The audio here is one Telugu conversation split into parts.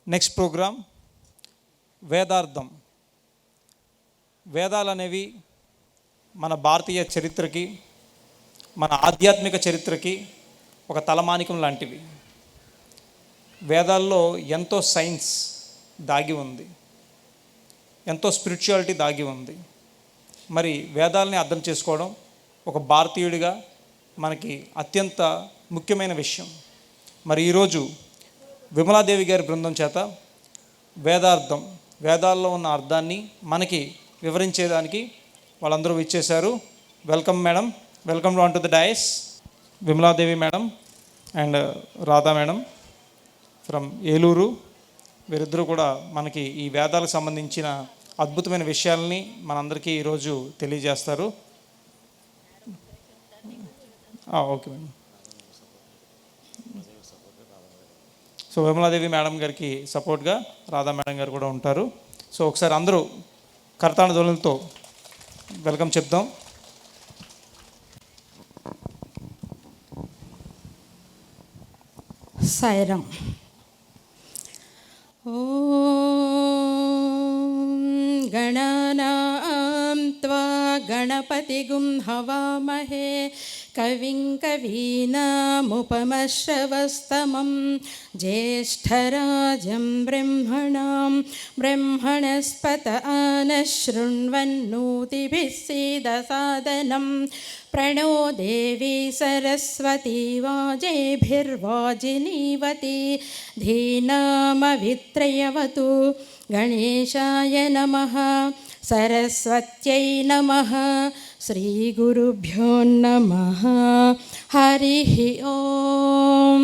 Next programme వేదార్థం. వేదాలు అనేవి మన భారతీయ చరిత్రకి, మన ఆధ్యాత్మిక చరిత్రకి ఒక తలమానికం లాంటివి. వేదాల్లో ఎంతో సైన్స్ దాగి ఉంది, ఎంతో స్పిరిచువాలిటీ దాగి ఉంది. మరి వేదాలని అర్థం చేసుకోవడం ఒక భారతీయుడిగా మనకి అత్యంత ముఖ్యమైన విషయం. మరి ఈరోజు విమలాదేవి గారి బృందం చేత వేదార్థం, వేదాల్లో ఉన్న అర్థాన్ని మనకి వివరించేదానికి వాళ్ళందరూ ఇచ్చేశారు. Welcome madam, welcome on to the dais. Vimaladevi madam and Radha madam from Eluru, వీరిద్దరూ కూడా మనకి ఈ వేదాలకు సంబంధించిన అద్భుతమైన విషయాలని మనందరికీ ఈరోజు తెలియజేస్తారు. Okay madam. So Vimala Devi madam గారికి సపోర్ట్గా రాధా మేడం గారు కూడా ఉంటారు. సో ఒకసారి అందరూ కరతాళ ధ్వనులతో వెల్కమ్ చెప్దాం. సాయిరాం. ఓం గణానాం త్వా గణపతిగుం హవామహే కవిం కవీనాముపమశ్రవస్తమం జ్యేష్ఠరాజం బ్రహ్మణాం బ్రహ్మణస్పత ఆనశృణ్వన్నోతిభిः सीदसादनं प्रणो देवी सरस्वती वाजेभिर्वाजिनीवती धीनामवित्रयवतु गणेशाय नमः सरस्वत्यै नमः श्रीगुरुभ्यो नमः हरिः ओम.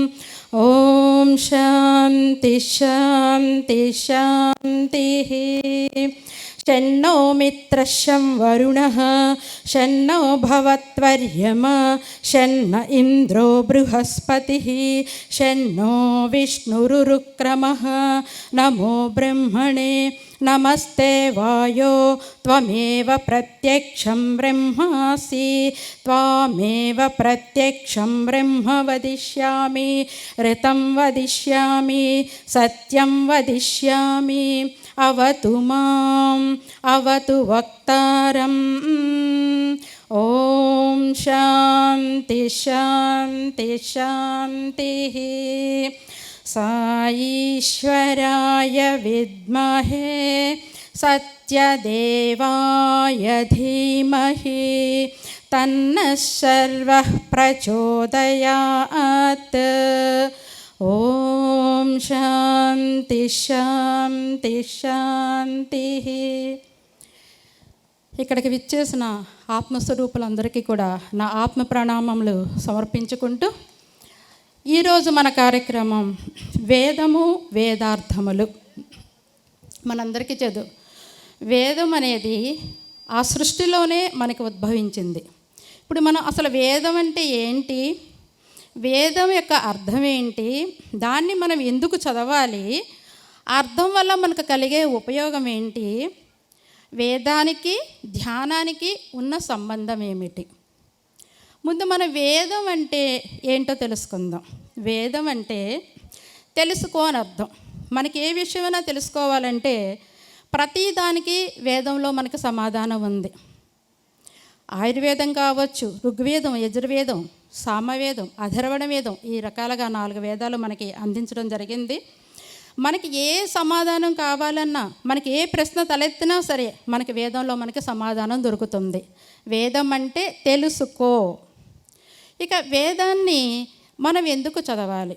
ओम शांति शांति शांतिः. शन्नो मित्रशं वरुणः शन्नो भवत्वर्यमा शन्न इन्द्रो बृहस्पतिः शन्नो विष्णुरुक्रमः. नमो ब्रह्मणे नमस्ते वायो त्वमेव प्रत्यक्षं ब्रह्मासि त्वामेव प्रत्यक्षं ब्रह्म वदिष्यामि ऋतं वदिष्यामि सत्यं वदिष्यामि. अवतु माम् अवतु वक्तारम्. ओम शांति शांति शांतिः. साईश्वराय विद्महे सत्यदेवाय धीमहि तन्नः सर्वः प्रचोदयात्. ఓం శాంతి శాంతి శాంతి. ఇక్కడికి విచ్చేసిన ఆత్మస్వరూపులందరికీ కూడా నా ఆత్మ ప్రణామములు సమర్పించుకుంటూ ఈరోజు మన కార్యక్రమం వేదము వేదార్థములు. మనందరికీ చదువు వేదం అనేది ఆ సృష్టిలోనే మనకి ఉద్భవించింది. ఇప్పుడు మనం అసలు వేదం అంటే ఏంటి, వేదం యొక్క అర్థం ఏంటి, దాన్ని మనం ఎందుకు చదవాలి, అర్థం వల్ల మనకు కలిగే ఉపయోగం ఏంటి, వేదానికి ధ్యానానికి ఉన్న సంబంధం ఏమిటి. ముందు మన వేదం అంటే ఏంటో తెలుసుకుందాం. వేదం అంటే తెలుసుకో అని అర్థం. మనకి ఏ విషయమైనా తెలుసుకోవాలంటే ప్రతిదానికి వేదంలో మనకు సమాధానం ఉంది. ఆయుర్వేదం కావచ్చు, ఋగ్వేదం, యజుర్వేదం, సామవేదం, అథర్వణ వేదం, ఈ రకాలుగా 4 వేదాలు మనకి అందించడం జరిగింది. మనకి ఏ సమాధానం కావాలన్నా, మనకి ఏ ప్రశ్న తలెత్తినా సరే మనకి వేదంలో మనకి సమాధానం దొరుకుతుంది. వేదం అంటే తెలుసుకో. ఇక వేదాన్ని మనం ఎందుకు చదవాలి?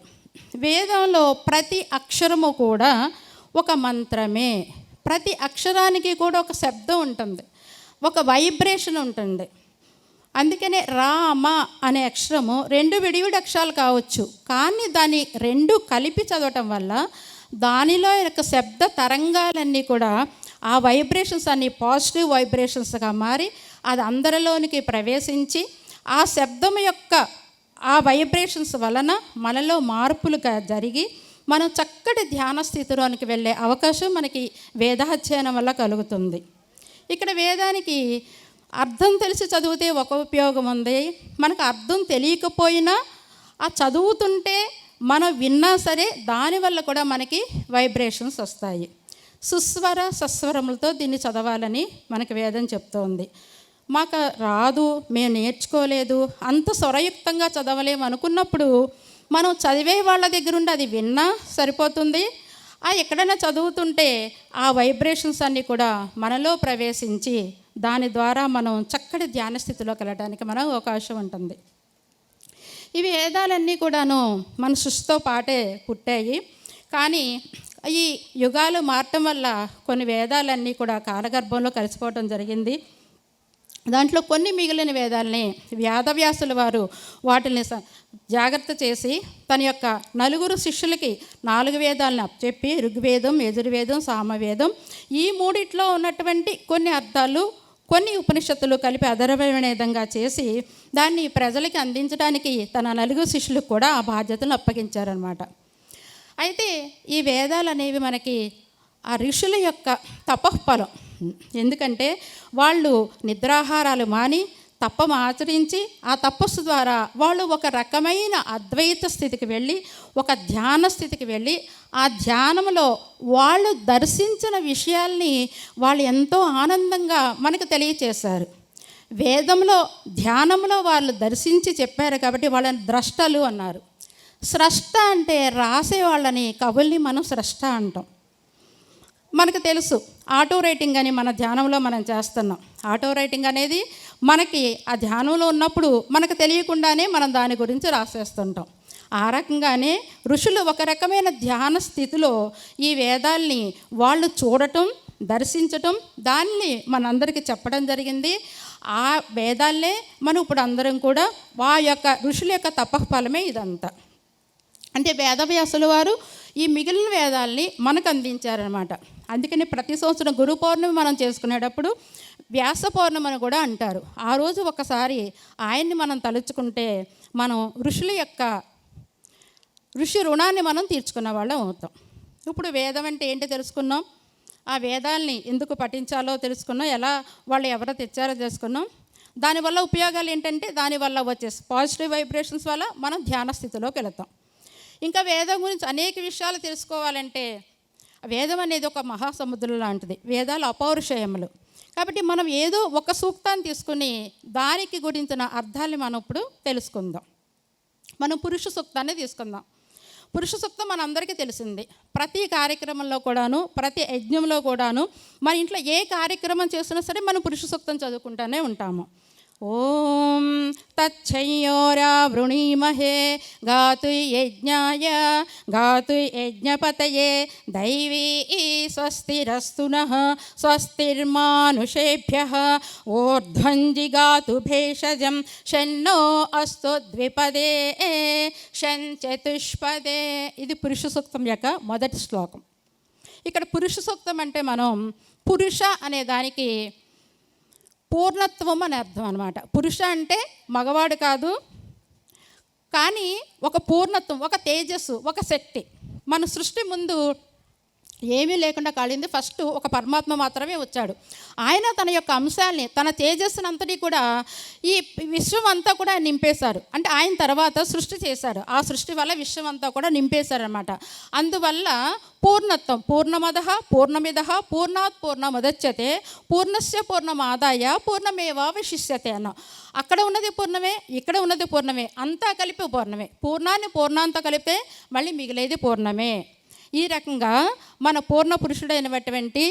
వేదంలో ప్రతి అక్షరము కూడా ఒక మంత్రమే. ప్రతి అక్షరానికి కూడా ఒక శబ్దం ఉంటుంది, ఒక వైబ్రేషన్ ఉంటుంది. అందుకనే రామ అనే అక్షరము 2 విడివిడి అక్షరాలు కావచ్చు, కానీ దాన్ని 2 కలిపి చదవటం వల్ల దానిలో యొక్క శబ్ద తరంగాలన్నీ కూడా ఆ వైబ్రేషన్స్ అన్నీ పాజిటివ్ వైబ్రేషన్స్గా మారి అది అందరిలోనికి ప్రవేశించి ఆ శబ్దం యొక్క ఆ వైబ్రేషన్స్ వలన మనలో మార్పులుగా జరిగి మనం చక్కటి ధ్యాన స్థితిలోనికి వెళ్ళే అవకాశం మనకి వేదాధ్యయనం వల్ల కలుగుతుంది. ఇక్కడ వేదానికి అర్థం తెలిసి చదివితే ఒక ఉపయోగం ఉంది, మనకు అర్థం తెలియకపోయినా ఆ చదువుతుంటే మనం విన్నా సరే దానివల్ల కూడా మనకి వైబ్రేషన్స్ వస్తాయి. సుస్వర సస్వరములతో దీన్ని చదవాలని మనకి వేదం చెప్తోంది. మాకు రాదు, మేము నేర్చుకోలేదు, అంత స్వరయుక్తంగా చదవలేము అనుకున్నప్పుడు మనం చదివే వాళ్ళ దగ్గర ఉండి అది విన్నా సరిపోతుంది. ఎక్కడైనా చదువుతుంటే ఆ వైబ్రేషన్స్ అన్నీ కూడా మనలో ప్రవేశించి దాని ద్వారా మనం చక్కటి ధ్యాన స్థితిలోకి వెళ్ళడానికి మనం అవకాశం ఉంటుంది. ఇవి వేదాలన్నీ కూడాను మన సృష్టితో పాటే పుట్టాయి. కానీ ఈ యుగాలు మారటం వల్ల కొన్ని వేదాలన్నీ కూడా కాలగర్భంలో కలిసిపోవటం జరిగింది. దాంట్లో కొన్ని మిగిలిన వేదాలని వేదవ్యాసుల వారు వాటిని జాగ్రత్త చేసి తన యొక్క 4 శిష్యులకి 4 వేదాలను అప్పచెప్పి ఋగ్వేదం, యజుర్వేదం, సామవేదం ఈ మూడిట్లో ఉన్నటువంటి కొన్ని అర్థాలు, కొన్ని ఉపనిషత్తులు కలిపి అధర్వమైన విధంగా చేసి దాన్ని ప్రజలకి అందించడానికి తన 4 శిష్యులకు కూడా ఆ బాధ్యతను అప్పగించారనమాట. అయితే ఈ వేదాలు అనేవి మనకి ఆ ఋషుల యొక్క తపఃఫలం. ఎందుకంటే వాళ్ళు నిద్రాహారాలు మాని తపం ఆచరించి ఆ తపస్సు ద్వారా వాళ్ళు ఒక రకమైన అద్వైత స్థితికి వెళ్ళి, ఒక ధ్యాన స్థితికి వెళ్ళి ఆ ధ్యానంలో వాళ్ళు దర్శించిన విషయాల్ని వాళ్ళు ఎంతో ఆనందంగా మనకు తెలియచేశారు. వేదంలో ధ్యానంలో వాళ్ళు దర్శించి చెప్పారు కాబట్టి వాళ్ళని ద్రష్టలు అన్నారు. స్రష్ట అంటే రాసే వాళ్ళని, కవుల్ని మనం స్రష్ట అంటాం. మనకు తెలుసు ఆటో రైటింగ్ అని మన ధ్యానంలో మనం చేస్తున్నాం. ఆటో రైటింగ్ అనేది మనకి ఆ ధ్యానంలో ఉన్నప్పుడు మనకు తెలియకుండానే మనం దాని గురించి రాసేస్తుంటాం. ఆ రకంగానే ఋషులు ఒక రకమైన ధ్యాన స్థితిలో ఈ వేదాల్ని వాళ్ళు చూడటం, దర్శించటం, దాన్ని మనందరికీ చెప్పడం జరిగింది. ఆ వేదాలనే మనం ఇప్పుడు అందరం కూడా ఆ యొక్క ఋషుల యొక్క తపఃఫలమే ఇదంతా. అంటే వేదవ్యాసుల వారు ఈ మిగిలిన వేదాలని మనకు అందించారనమాట. అందుకని ప్రతి సంవత్సరం గురు పౌర్ణమి మనం చేసుకునేటప్పుడు వ్యాస పౌర్ణమిని కూడా అంటారు. ఆ రోజు ఒకసారి ఆయన్ని మనం తలుచుకుంటే మనం ఋషి రుణాన్ని మనం తీర్చుకున్న వాళ్ళం అవుతాం. ఇప్పుడు వేదం అంటే ఏంటి తెలుసుకున్నాం, ఆ వేదాల్ని ఎందుకు పఠించాలో తెలుసుకున్నాం, వాళ్ళు ఎవరో తెచ్చారో తెలుసుకున్నాం. దానివల్ల ఉపయోగాలు ఏంటంటే దానివల్ల వచ్చే పాజిటివ్ వైబ్రేషన్స్ వల్ల మనం ధ్యాన స్థితిలోకి వెళతాం. ఇంకా వేదం గురించి అనేక విషయాలు తెలుసుకోవాలంటే వేదం అనేది ఒక మహాసముద్రం లాంటిది. వేదాలు అపౌరుషేయములు కాబట్టి మనం ఏదో ఒక సూక్తాన్ని తీసుకుని దానికి గురించిన అర్థాన్ని మనం ఇప్పుడు తెలుసుకుందాం. మనం పురుష సూక్తాన్ని తీసుకుందాం. పురుష సూక్తం మనందరికీ తెలిసింది. ప్రతి కార్యక్రమంలో కూడాను, ప్రతి యజ్ఞంలో కూడాను, మన ఇంట్లో ఏ కార్యక్రమం చేసినా సరే మనం పురుష సూక్తం చదువుకుంటూనే ఉంటాము. ఓం తచ్చయ్యోరా వృణీమహే గాతు యజ్ఞాయ గాతు యజ్ఞపతయే దైవీ స్వస్తిరస్తునః స్వస్తిర్మానుషేభ్యః ఊర్ధ్వంజిగాతు భేషజం షన్నో అస్తు ద్విపదే షంచతుష్పదే. ఇది పురుష సూక్తం యొక్క మొదటి శ్లోకం. ఇక్కడ పురుష సూక్తం అంటే మనం పురుష అనే దానికి పూర్ణత్వం అని అర్థం అనమాట. పురుష అంటే మగవాడు కాదు, కానీ ఒక పూర్ణత్వం, ఒక తేజస్సు, ఒక శక్తి. మన సృష్టి ముందు ఏమీ లేకుండా కాలింది. ఫస్ట్ ఒక పరమాత్మ మాత్రమే వచ్చాడు. ఆయన తన యొక్క అంశాల్ని, తన తేజస్సుని అంతటి కూడా ఈ విశ్వం అంతా కూడా నింపేశారు. అంటే ఆయన తర్వాత సృష్టి చేశారు. ఆ సృష్టి వల్ల విశ్వం అంతా కూడా నింపేశారనమాట. అందువల్ల పూర్ణత్వం, పూర్ణమదః పూర్ణమిదః పూర్ణాత్ పూర్ణముదచ్యతే పూర్ణస్య పూర్ణమాదాయ పూర్ణమేవావశిష్యతే అన్న. అక్కడ ఉన్నది పూర్ణమే, ఇక్కడ ఉన్నది పూర్ణమే, అంతా కలిపి పూర్ణమే. పూర్ణాన్ని పూర్ణాంతో కలిపితే మళ్ళీ మిగిలేది పూర్ణమే. ఈ రకంగా మన పూర్ణ పురుషుడైనటువంటి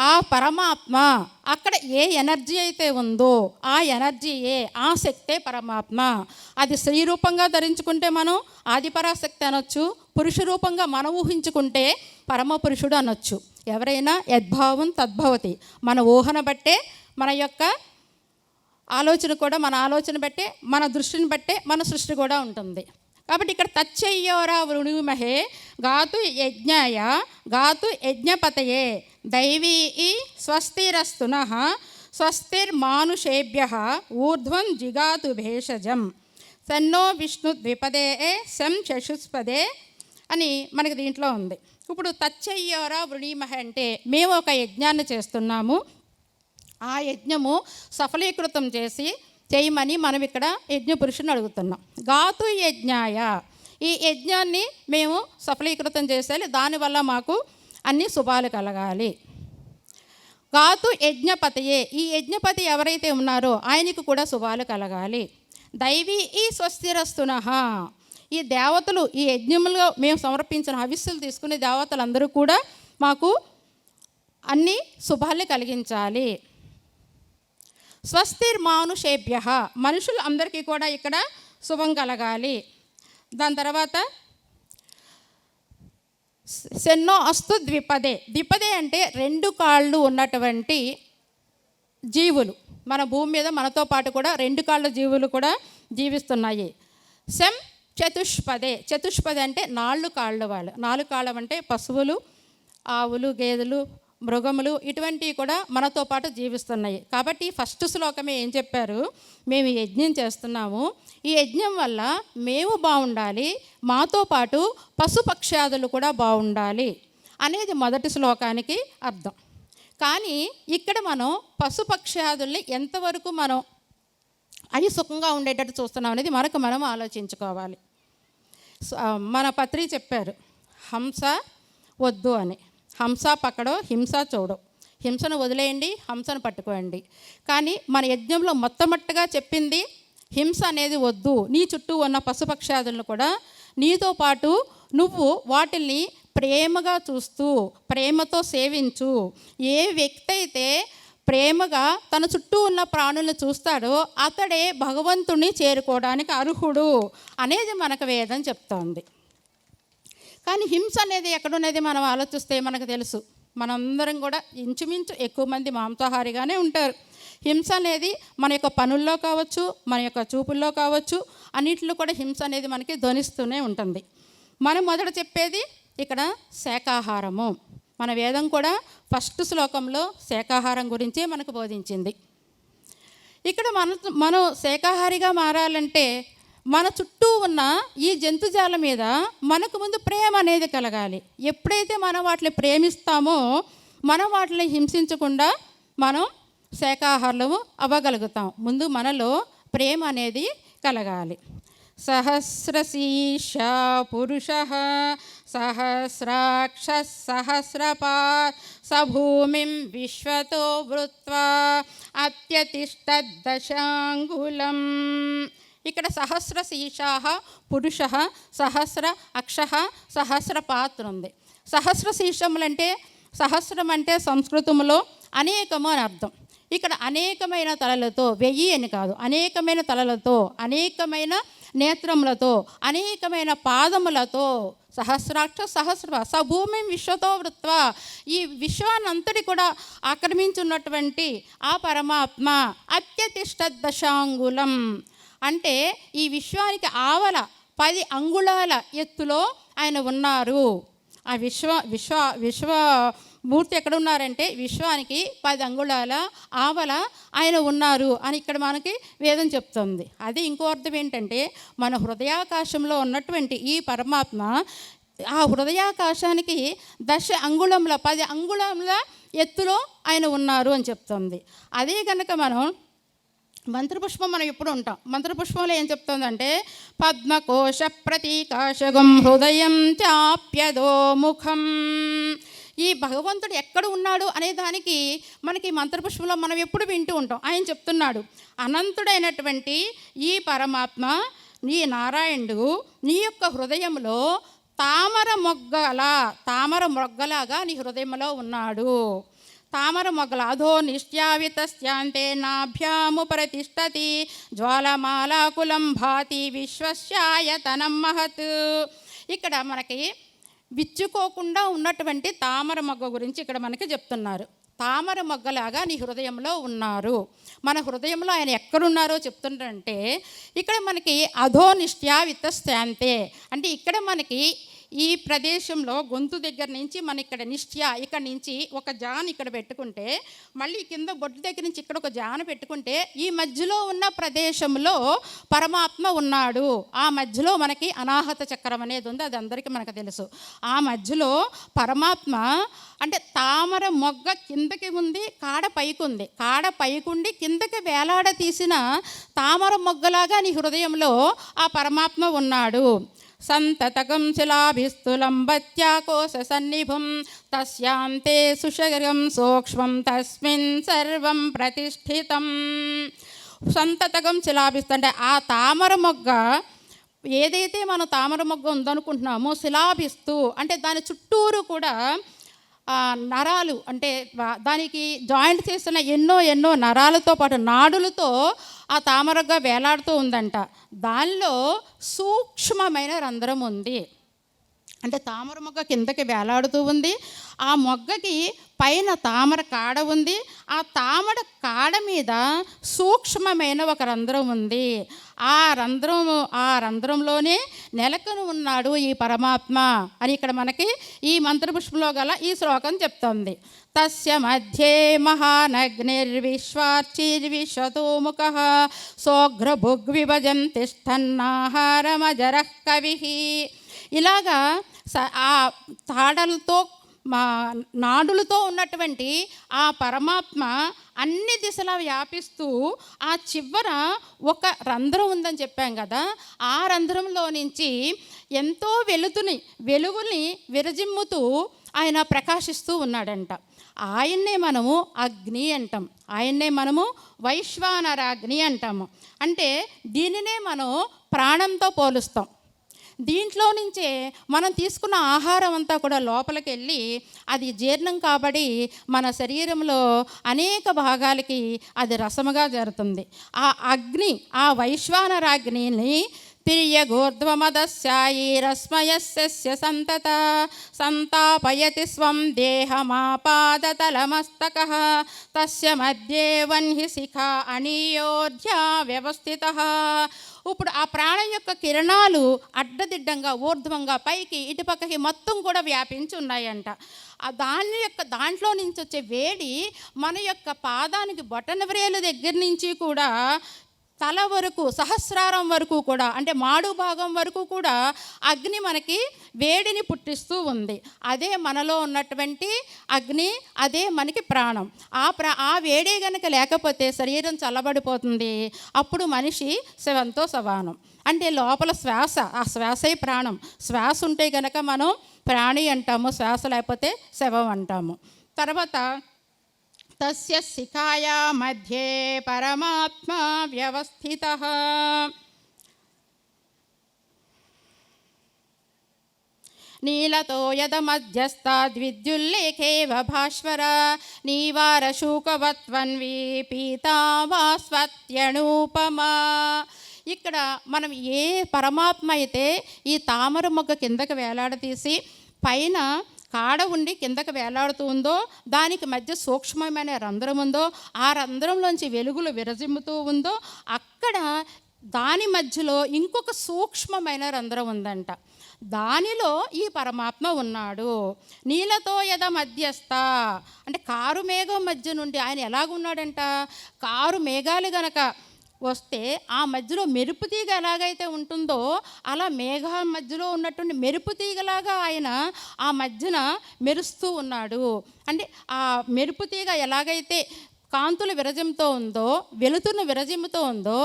ఆ పరమాత్మ అక్కడ ఏ ఎనర్జీ అయితే ఉందో ఆ ఎనర్జీయే, ఆ శక్తే పరమాత్మ. అది స్త్రీ రూపంగా ధరించుకుంటే మనం ఆదిపరాశక్తి అనొచ్చు, పురుష రూపంగా మనం ఊహించుకుంటే పరమ పురుషుడు అనొచ్చు. ఎవరైనా యద్భావం తద్భవతి. మన ఊహన బట్టే మన యొక్క ఆలోచన కూడా, మన ఆలోచన బట్టే, మన దృష్టిని బట్టే మన సృష్టి కూడా ఉంటుంది. కాబట్టి ఇక్కడ తచ్చయ్యోరా వృణీమహే గాతు యజ్ఞాయ గాతు యజ్ఞపతయే దైవీ స్వస్తిరస్తునః స్వస్తిర్మానుషేభ్యః ఊర్ధ్వం జిగాతు భేషజం సన్నో విష్ణు ద్విపదే శం చతుష్పదే అని మనకి దీంట్లో ఉంది. ఇప్పుడు తచ్చయ్యోరా వృణీమహే అంటే మేము ఒక యజ్ఞాన్ని చేస్తున్నాము, ఆ యజ్ఞము సఫలీకృతం చేయమని మనం ఇక్కడ యజ్ఞ పురుషుని అడుగుతున్నాం. గాతు యజ్ఞాయ, ఈ యజ్ఞాన్ని మేము సఫలీకృతం చేసేయాలి, దానివల్ల మాకు అన్ని శుభాలు కలగాలి. గాతు యజ్ఞపతియే, ఈ యజ్ఞపతి ఎవరైతే ఉన్నారో ఆయనకు కూడా శుభాలు కలగాలి. దైవీ ఈ స్వస్తిరస్తునః, ఈ దేవతలు ఈ యజ్ఞంలో మేము సమర్పించిన హవిస్సులు తీసుకునే దేవతలందరూ కూడా మాకు అన్ని శుభాలు కలిగించాలి. స్వస్తిర్మానుషేభ్య, మనుషులు అందరికీ కూడా ఇక్కడ శుభం కలగాలి. దాని తర్వాత సెన్నో అస్తు ద్విపదే, ద్విపదే అంటే 2 కాళ్ళు ఉన్నటువంటి జీవులు, మన భూమి మీద మనతో పాటు కూడా 2 కాళ్ళ జీవులు కూడా జీవిస్తున్నాయి. శం చతుష్పదే, చతుష్పదే అంటే 4 కాళ్ళు వాళ్ళు, 4 కాళ్ళం అంటే పశువులు, ఆవులు, గేదెలు, మృగములు ఇటువంటివి కూడా మనతో పాటు జీవిస్తున్నాయి. కాబట్టి ఫస్ట్ శ్లోకమే ఏం చెప్పారు, మేము యజ్ఞం చేస్తున్నాము, ఈ యజ్ఞం వల్ల మేము బాగుండాలి, మాతో పాటు పశుపక్ష్యాదులు కూడా బాగుండాలి అనేది మొదటి శ్లోకానికి అర్థం. కానీ ఇక్కడ మనం పశుపక్ష్యాదుల్ని ఎంతవరకు మనం అవి సుఖంగా ఉండేటట్టు చూస్తున్నాం అనేది మనం ఆలోచించుకోవాలి. మన పత్రి చెప్పారు హంస వద్దు అని, హంస పక్కడో హింస చూడో, హింసను వదిలేయండి, హంసను పట్టుకోండి. కానీ మన యజ్ఞంలో మొట్టమొదటిగా చెప్పింది హింస అనేది వద్దు, నీ చుట్టూ ఉన్న పశుపక్షాదులను కూడా నీతో పాటు నువ్వు వాటిల్ని ప్రేమగా చూస్తూ ప్రేమతో సేవించు. ఏ వ్యక్తి అయితే ప్రేమగా తన చుట్టూ ఉన్న ప్రాణులను చూస్తాడో అతడే భగవంతుణ్ణి చేరుకోవడానికి అర్హుడు అనేది మనకు వేదం చెప్తోంది. కానీ హింస అనేది ఎక్కడున్నది మనం ఆలోచిస్తే మనకు తెలుసు, మనందరం కూడా ఇంచుమించు ఎక్కువ మంది మాంసాహారిగానే ఉంటారు. హింస అనేది మన యొక్క పనుల్లో కావచ్చు, మన యొక్క చూపుల్లో కావచ్చు, అన్నింటిలో కూడా హింస అనేది మనకి ధ్వనిస్తూనే ఉంటుంది. మనం మొదట చెప్పేది ఇక్కడ శాకాహారము. మన వేదం కూడా ఫస్ట్ శ్లోకంలో శాకాహారం గురించే మనకు బోధించింది. ఇక్కడ మనం శాకాహారిగా మారాలంటే మన చుట్టూ ఉన్న ఈ జంతుజాలం మీద మనకు ముందు ప్రేమ అనేది కలగాలి. ఎప్పుడైతే మనం వాటిని ప్రేమిస్తామో మనం వాటిని హింసించకుండా మనం శాకాహారులము అవ్వగలుగుతాం. ముందు మనలో ప్రేమ అనేది కలగాలి. సహస్రశీర్ష పురుష సహస్రాక్ష సహస్రపా సభూమిం విశ్వతో వృత్వా అత్యతిష్టదశాంగులం. ఇక్కడ సహస్రశీర్షా పురుష సహస్ర అక్ష సహస్రపాత్ ఉంది. సహస్రశీర్షములంటే సహస్రం అంటే సంస్కృతంలో అనేకము అని అర్థం. ఇక్కడ అనేకమైన తలలతో, 1000 అని కాదు, అనేకమైన తలలతో, అనేకమైన నేత్రములతో, అనేకమైన పాదములతో, సహస్రాక్ష సహస్ర సభూమి విశ్వతో వృత్వా, ఈ విశ్వాన్నంతటి కూడా ఆక్రమించున్నటువంటి ఆ పరమాత్మ అత్యతిష్టదశాంగులం అంటే ఈ విశ్వానికి ఆవల 10 అంగుళాల ఎత్తులో ఆయన ఉన్నారు. ఆ విశ్వమూర్తి ఎక్కడ ఉన్నారంటే విశ్వానికి 10 అంగుళాల ఆవల ఆయన ఉన్నారు అని ఇక్కడ మనకి వేదం చెప్తుంది. అది ఇంకో అర్థం ఏంటంటే మన హృదయాకాశంలో ఉన్నటువంటి ఈ పరమాత్మ ఆ హృదయాకాశానికి 10 అంగుళముల ఎత్తులో ఆయన ఉన్నారు అని చెప్తుంది. అదే కనుక మనం మంత్రపుష్పం మనం ఎప్పుడు ఉంటాం, మంత్రపుష్పంలో ఏం చెప్తుందంటే పద్మకోశ ప్రతీకాశగం హృదయం చాప్యదో ముఖం. ఈ భగవంతుడు ఎక్కడ ఉన్నాడు అనే దానికి మనకి మంత్రపుష్పంలో మనం ఎప్పుడు వింటూ ఉంటాం. ఆయన చెప్తున్నాడు అనంతుడైనటువంటి ఈ పరమాత్మ నీ నారాయణుడు నీ యొక్క హృదయంలో తామర మొగ్గలాగా నీ హృదయంలో ఉన్నాడు. తామర మొగ్గల అధో నిశ్చావితస్యాంతే నాభ్యాము ప్రతిష్టతి జ్వాలమాలాకులం భాతి విశ్వస్యాయతనం మహత్. ఇక్కడ మనకి విచ్చుకోకుండా ఉన్నటువంటి తామర మొగ్గ గురించి ఇక్కడ మనకి చెప్తున్నారు. తామర మొగ్గలాగా నీ హృదయంలో ఉన్నారు. మన హృదయంలో ఆయన ఎక్కడున్నారో చెప్తున్నారంటే ఇక్కడ మనకి అధోనిష్ట్యావితస్థాంతే అంటే ఇక్కడ మనకి ఈ ప్రదేశంలో గొంతు దగ్గర నుంచి మన ఇక్కడ ఇక్కడ నుంచి ఒక జాన్ ఇక్కడ పెట్టుకుంటే మళ్ళీ కింద బొడ్డు దగ్గర నుంచి ఇక్కడ ఒక జాన పెట్టుకుంటే ఈ మధ్యలో ఉన్న ప్రదేశంలో పరమాత్మ ఉన్నాడు. ఆ మధ్యలో మనకి అనాహత చక్రం అనేది ఉంది, అది అందరికీ మనకు తెలుసు. ఆ మధ్యలో పరమాత్మ అంటే తామర మొగ్గ కిందకి ఉంది, కాడ పైకి ఉంది, కాడ పైకుండి కిందకి వేలాడ తీసిన తామర మొగ్గలాగా నీ హృదయంలో ఆ పరమాత్మ ఉన్నాడు. సంతతకం శిలాభిస్తులంబత్యాకోశ సన్నిభం తస్యాంతే సుషగం సూక్ష్మం తస్మిన్ సర్వం ప్రతిష్ఠితం. సంతతకం శిలాభిస్తు అంటే ఆ తామర మొగ్గ ఏదైతే మనం తామర మొగ్గ ఉందనుకుంటున్నామో, శిలాభిస్తు అంటే దాని చుట్టూరు కూడా నరాలు, అంటే దానికి జాయింట్ చేసిన ఎన్నో నరాలతో పాటు నాడులతో ఆ తామరగా వేలాడుతూ ఉందంట. దానిలో సూక్ష్మమైన రంధ్రం ఉంది. అంటే తామర మొగ్గ కిందకి వేలాడుతూ ఉంది, ఆ మొగ్గకి పైన తామర కాడ ఉంది, ఆ తామర కాడ మీద సూక్ష్మమైన ఒక రంధ్రం ఉంది. ఆ రంధ్రంలోనే నెలకొని ఉన్నాడు ఈ పరమాత్మ అని ఇక్కడ మనకి ఈ మంత్రపుష్పంలో గల ఈ శ్లోకం చెప్తోంది. తస్య మధ్యే మహానగ్నిర్విశ్వార్చిర్విశ్వతోముఖ సోఘ్రభుగ్విభజన్ తిష్టన్నాహారమజరః కవిః. ఇలాగా ఆ తాడలతో నాడులతో ఉన్నటువంటి ఆ పరమాత్మ అన్ని దిశలా వ్యాపిస్తూ ఆ చివర ఒక రంధ్రం ఉందని చెప్పాం కదా, ఆ రంధ్రంలో నుంచి ఎంతో వెలుగుని విరజిమ్ముతూ ఆయన ప్రకాశిస్తూ ఉన్నాడంట. ఆయన్నే మనము అగ్ని అంటాం, ఆయన్నే మనము వైశ్వానరాగ్ని అంటాము. అంటే దీనినే మనం ప్రాణంతో పోలుస్తాం. దీంట్లో నుంచే మనం తీసుకున్న ఆహారం అంతా కూడా లోపలికి వెళ్ళి అది జీర్ణం కాబడి మన శరీరంలో అనేక భాగాలకి అది రసముగా జరుగుతుంది. ఆ అగ్ని, ఆ వైశ్వానరాగ్నిని తిర్యగోర్ధ్వమదస్యాయీరస్మయస్య సంతత సంతాపయతి స్వం దేహమాపాదతలమస్తకః తస్య మధ్యే వన్హి శిఖా అనీయోధ్యా వ్యవస్థితః. ఇప్పుడు ఆ ప్రాణం యొక్క కిరణాలు అడ్డదిడ్డంగా ఊర్ధ్వంగా పైకి ఇటుపక్కకి మొత్తం కూడా వ్యాపించి ఉన్నాయంట. దాంట్లో నుంచి వచ్చే వేడి మన యొక్క పాదానికి బొటన వ్రేలు దగ్గర నుంచి కూడా తల వరకు, సహస్రారం వరకు కూడా, అంటే మాడు భాగం వరకు కూడా అగ్ని మనకి వేడిని పుట్టిస్తూ ఉంది. అదే మనలో ఉన్నటువంటి అగ్ని, అదే మనకి ప్రాణం. ఆ వేడే కనుక లేకపోతే శరీరం చల్లబడిపోతుంది. అప్పుడు మనిషి శవంతో సమానం. అంటే లోపల శ్వాస, ఆ శ్వాసే ప్రాణం. శ్వాస ఉంటే కనుక మనం ప్రాణి అంటాము, శ్వాస లేకపోతే శవం అంటాము. తర్వాత తస్య శిఖాయా మధ్యే పరమాత్మ వ్యవస్థితః. నీలతో యదమధ్యస్తాద్విద్యుల్లేఖేవ భాస్వర నీవారశూకవత్వన్వీ పీతావాస్వత్యనూపమా. ఇక్కడ మనం ఏ పరమాత్మ అయితే ఈ తామర మొగ్గ కిందకి వేలాడదీసి పైన కాడ ఉండి కిందకి వేలాడుతూ ఉందో, దానికి మధ్య సూక్ష్మమైన రంధ్రం ఉందో, ఆ రంధ్రంలోంచి వెలుగులు విరజిమ్ముతూ ఉందో, అక్కడ దాని మధ్యలో ఇంకొక సూక్ష్మమైన రంధ్రం ఉందంట. దానిలో ఈ పరమాత్మ ఉన్నాడు. నీలతో యద మధ్యస్థ అంటే కారు మేఘం మధ్య నుండి ఆయన ఎలాగున్నాడంట, కారు మేఘాలు గనక వస్తే ఆ మధ్యలో మెరుపు తీగ ఎలాగైతే ఉంటుందో అలా మేఘాల మధ్యలో ఉన్నటువంటి మెరుపు తీగలాగా ఆయన ఆ మధ్యన మెరుస్తూ ఉన్నాడు. అంటే ఆ మెరుపు తీగ ఎలాగైతే కాంతులు విరజిమ్ముతో ఉందో, వెలుతురును విరజిమ్ముతో ఉందో,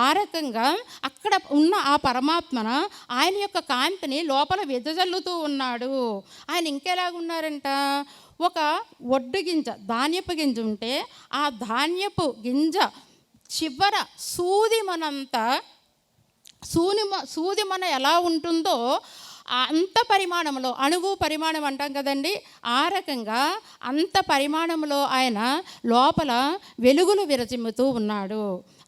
ఆ రకంగా అక్కడ ఉన్న ఆ పరమాత్మన ఆయన యొక్క కాంతిని లోపల వెదజల్లుతూ ఉన్నాడు. ఆయన ఇంకెలాగున్నారంట, ఒక ఒడ్డు గింజ, ధాన్యపు గింజ ఉంటే ఆ ధాన్యపు గింజ చివర సూది మన ఎలా ఉంటుందో అంత పరిమాణంలో, అణువు పరిమాణం అంటాం కదండి, ఆ రకంగా అంత పరిమాణంలో ఆయన లోపల వెలుగులు విరజిమ్ముతూ ఉన్నాడు.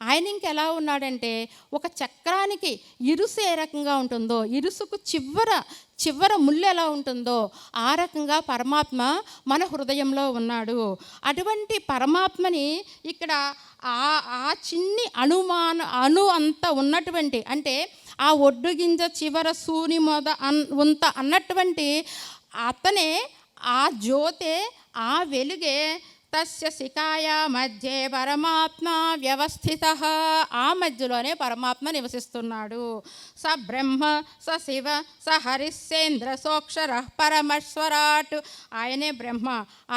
ఆయన ఇంకెలా ఉన్నాడంటే, ఒక చక్రానికి ఇరుసు ఏ రకంగా ఉంటుందో, ఇరుసుకు చివర ముళ్ళు ఎలా ఉంటుందో ఆ రకంగా పరమాత్మ మన హృదయంలో ఉన్నాడు. అటువంటి పరమాత్మని ఇక్కడ ఆ చిన్ని అణు అంత ఉన్నటువంటి, అంటే ఆ ఒడ్డు గింజ చివర సూని మొద ఉంత అన్నటువంటి అతనే, ఆ జ్యోతే, ఆ వెలుగే తస్య శిఖాయ మధ్యే పరమాత్మ వ్యవస్థిత. ఆ మధ్యలోనే పరమాత్మ నివసిస్తున్నాడు. స బ్రహ్మ స శివ స హరిశ్చేంద్ర సోక్షర పరమేశ్వరాట్. ఆయనే బ్రహ్మ,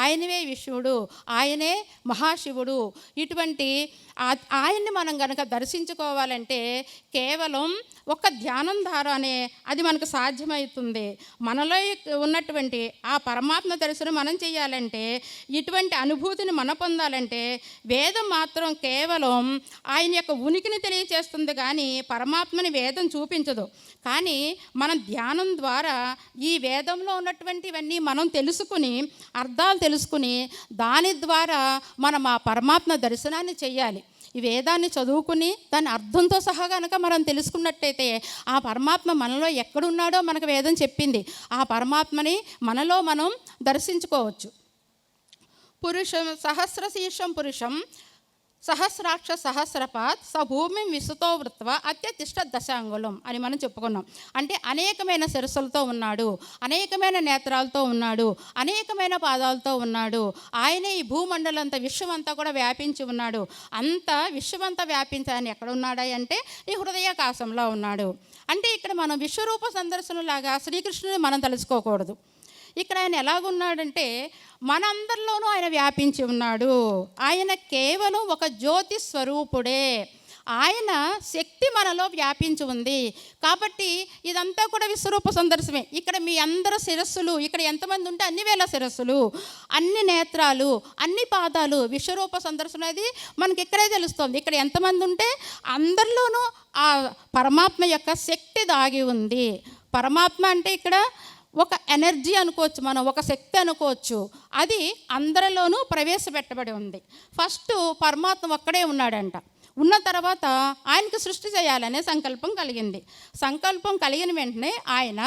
ఆయనవే విష్ణుడు, ఆయనే మహాశివుడు. ఇటువంటి ఆయన్ని మనం కనుక దర్శించుకోవాలంటే కేవలం ఒక ధ్యానం ద్వారానే అది మనకు సాధ్యమవుతుంది. మనలో ఉన్నటువంటి ఆ పరమాత్మ దర్శనం మనం చేయాలంటే, ఇటువంటి అనుభూతిని మనం పొందాలంటే వేదం మాత్రం కేవలం ఆయన యొక్క ఉనికిని తెలియచేస్తుంది కానీ పరమాత్మని వేదం చూపించదు. కానీ మనం ధ్యానం ద్వారా ఈ వేదంలో ఉన్నటువంటివన్నీ మనం తెలుసుకుని, అర్థాలు తెలుసుకుని, దాని ద్వారా మనం ఆ పరమాత్మ దర్శనాన్ని చెయ్యాలి. ఈ వేదాన్ని చదువుకుని దాని అర్థంతో సహా కనుక మనం తెలుసుకున్నట్టయితే ఆ పరమాత్మ మనలో ఎక్కడున్నాడో మనకు వేదం చెప్పింది. ఆ పరమాత్మని మనలో మనం దర్శించుకోవచ్చు. పురుషం సహస్రశీర్షం పురుషం సహస్రాక్ష సహస్రపాత్ స భూమిం విసుతో వృత్వ అత్యతిష్ట దశాంగులం అని మనం చెప్పుకున్నాం. అంటే అనేకమైన శిరస్సులతో ఉన్నాడు, అనేకమైన నేత్రాలతో ఉన్నాడు, అనేకమైన పాదాలతో ఉన్నాడు. ఆయనే ఈ భూమండలంతా విశ్వమంతా కూడా వ్యాపించి ఉన్నాడు. అంత విశ్వమంతా వ్యాపించాలని ఎక్కడ ఉన్నాడా అంటే ఈ హృదయాకాశంలో ఉన్నాడు. అంటే ఇక్కడ మనం విశ్వరూప సందర్శనలాగా శ్రీకృష్ణుని మనం తెలుసుకోకూడదు. ఇక్కడ ఆయన ఎలాగున్నాడంటే మనందరిలోనూ ఆయన వ్యాపించి ఉన్నాడు. ఆయన కేవలం ఒక జ్యోతి స్వరూపుడే. ఆయన శక్తి మనలో వ్యాపించి ఉంది. కాబట్టి ఇదంతా కూడా విశ్వరూప సందర్శనమే. ఇక్కడ మీ అందరూ శిరస్సులు, ఇక్కడ ఎంతమంది ఉంటే అన్ని వేల శిరస్సులు, అన్ని నేత్రాలు, అన్ని పాదాలు, విశ్వరూప సందర్శనం అది మనకి ఇక్కడే తెలుస్తుంది. ఇక్కడ ఎంతమంది ఉంటే అందరిలోనూ ఆ పరమాత్మ యొక్క శక్తి దాగి ఉంది. పరమాత్మ అంటే ఇక్కడ ఒక ఎనర్జీ అనుకోవచ్చు, మనం ఒక శక్తి అనుకోవచ్చు. అది అందరిలోనూ ప్రవేశపెట్టబడి ఉంది. ఫస్ట్ పరమాత్మ ఒక్కడే ఉన్నాడంట. ఉన్న తర్వాత ఆయనకు సృష్టి చేయాలనే సంకల్పం కలిగింది. సంకల్పం కలిగిన వెంటనే ఆయన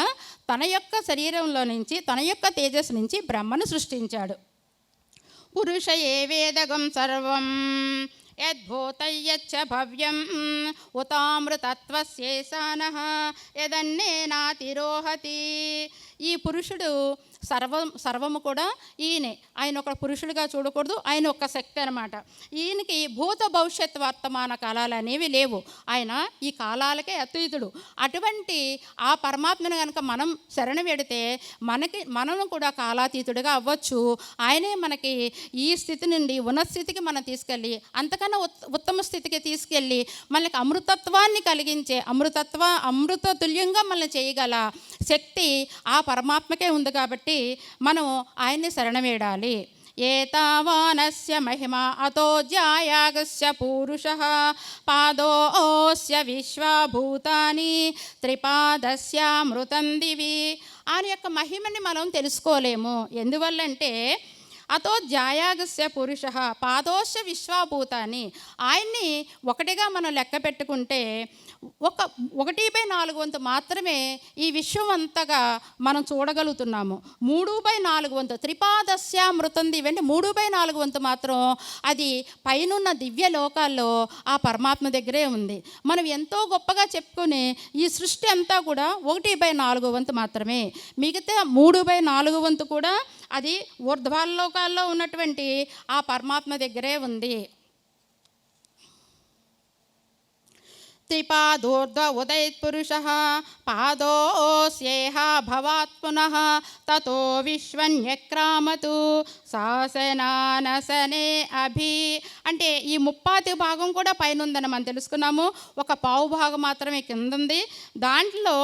తన యొక్క శరీరంలో నుంచి, తన యొక్క తేజస్సు నుంచి బ్రహ్మను సృష్టించాడు. పురుష ఏ వేదగం సర్వం యద్భూతయ్యచ్చ భవ్యం ఉతామృతత్వస్యేసానః యదన్నేనాతిరోహతి. ఈ పురుషుడు సర్వము కూడా ఈయనే. ఆయన ఒక పురుషుడిగా చూడకూడదు, ఆయన ఒక శక్తి అనమాట. ఈయనకి భూత భవిష్యత్ వర్తమాన కాలాలు అనేవి లేవు. ఆయన ఈ కాలాలకే అతీతుడు. అటువంటి ఆ పరమాత్మను కనుక మనం శరణ పెడితే మనము కూడా కాలాతీతుడిగా అవ్వచ్చు. ఆయనే మనకి ఈ స్థితి నుండి ఉన్నతస్థితికి మనం తీసుకెళ్ళి, అంతకన్నా ఉత్తమ స్థితికి తీసుకెళ్ళి మనకి అమృతత్వాన్ని కలిగించే అమృత తుల్యంగా మనల్ని చేయగల శక్తి ఆ పరమాత్మకే ఉంది. కాబట్టి మనం ఆయన్ని శరణవేడాలి. ఏతావానస్య మహిమా అతో జ్యాయాగస్య పూరుషః పాదోస్య విశ్వభూతాని త్రిపాదస్యామృతం దివి. ఆయన యొక్క మహిమని మనం తెలుసుకోలేము. ఎందువల్లంటే అతో జ్యాయాగస్య పురుష పాదోస్య విశ్వభూతాన్ని, ఆయన్ని ఒకటిగా మనం లెక్క పెట్టుకుంటే 1/4 మాత్రమే ఈ విశ్వం అంతగా మనం చూడగలుగుతున్నాము. 3/4 త్రిపాదస్యామృతం దివండి. 3/4 మాత్రం అది పైనున్న దివ్య లోకాల్లో ఆ పరమాత్మ దగ్గరే ఉంది. మనం ఎంతో గొప్పగా చెప్పుకునే ఈ సృష్టి అంతా కూడా 1/4 మాత్రమే. మిగతా 3/4 కూడా అది ఊర్ధ్వలోకాల్లో ఉన్నటువంటి ఆ పరమాత్మ దగ్గరే ఉంది. త్రిపాదోర్ధ్వ ఉదయత్పురుషః పాదోస్యేహ భవాత్ పునః తతో విశ్వన్యక్రామతు శాసనానసనే అభి. అంటే ఈ 3/4 కూడా పైన ఉందని మనం తెలుసుకున్నాము. ఒక పావు భాగం మాత్రమే కింద ఉంది. దాంట్లో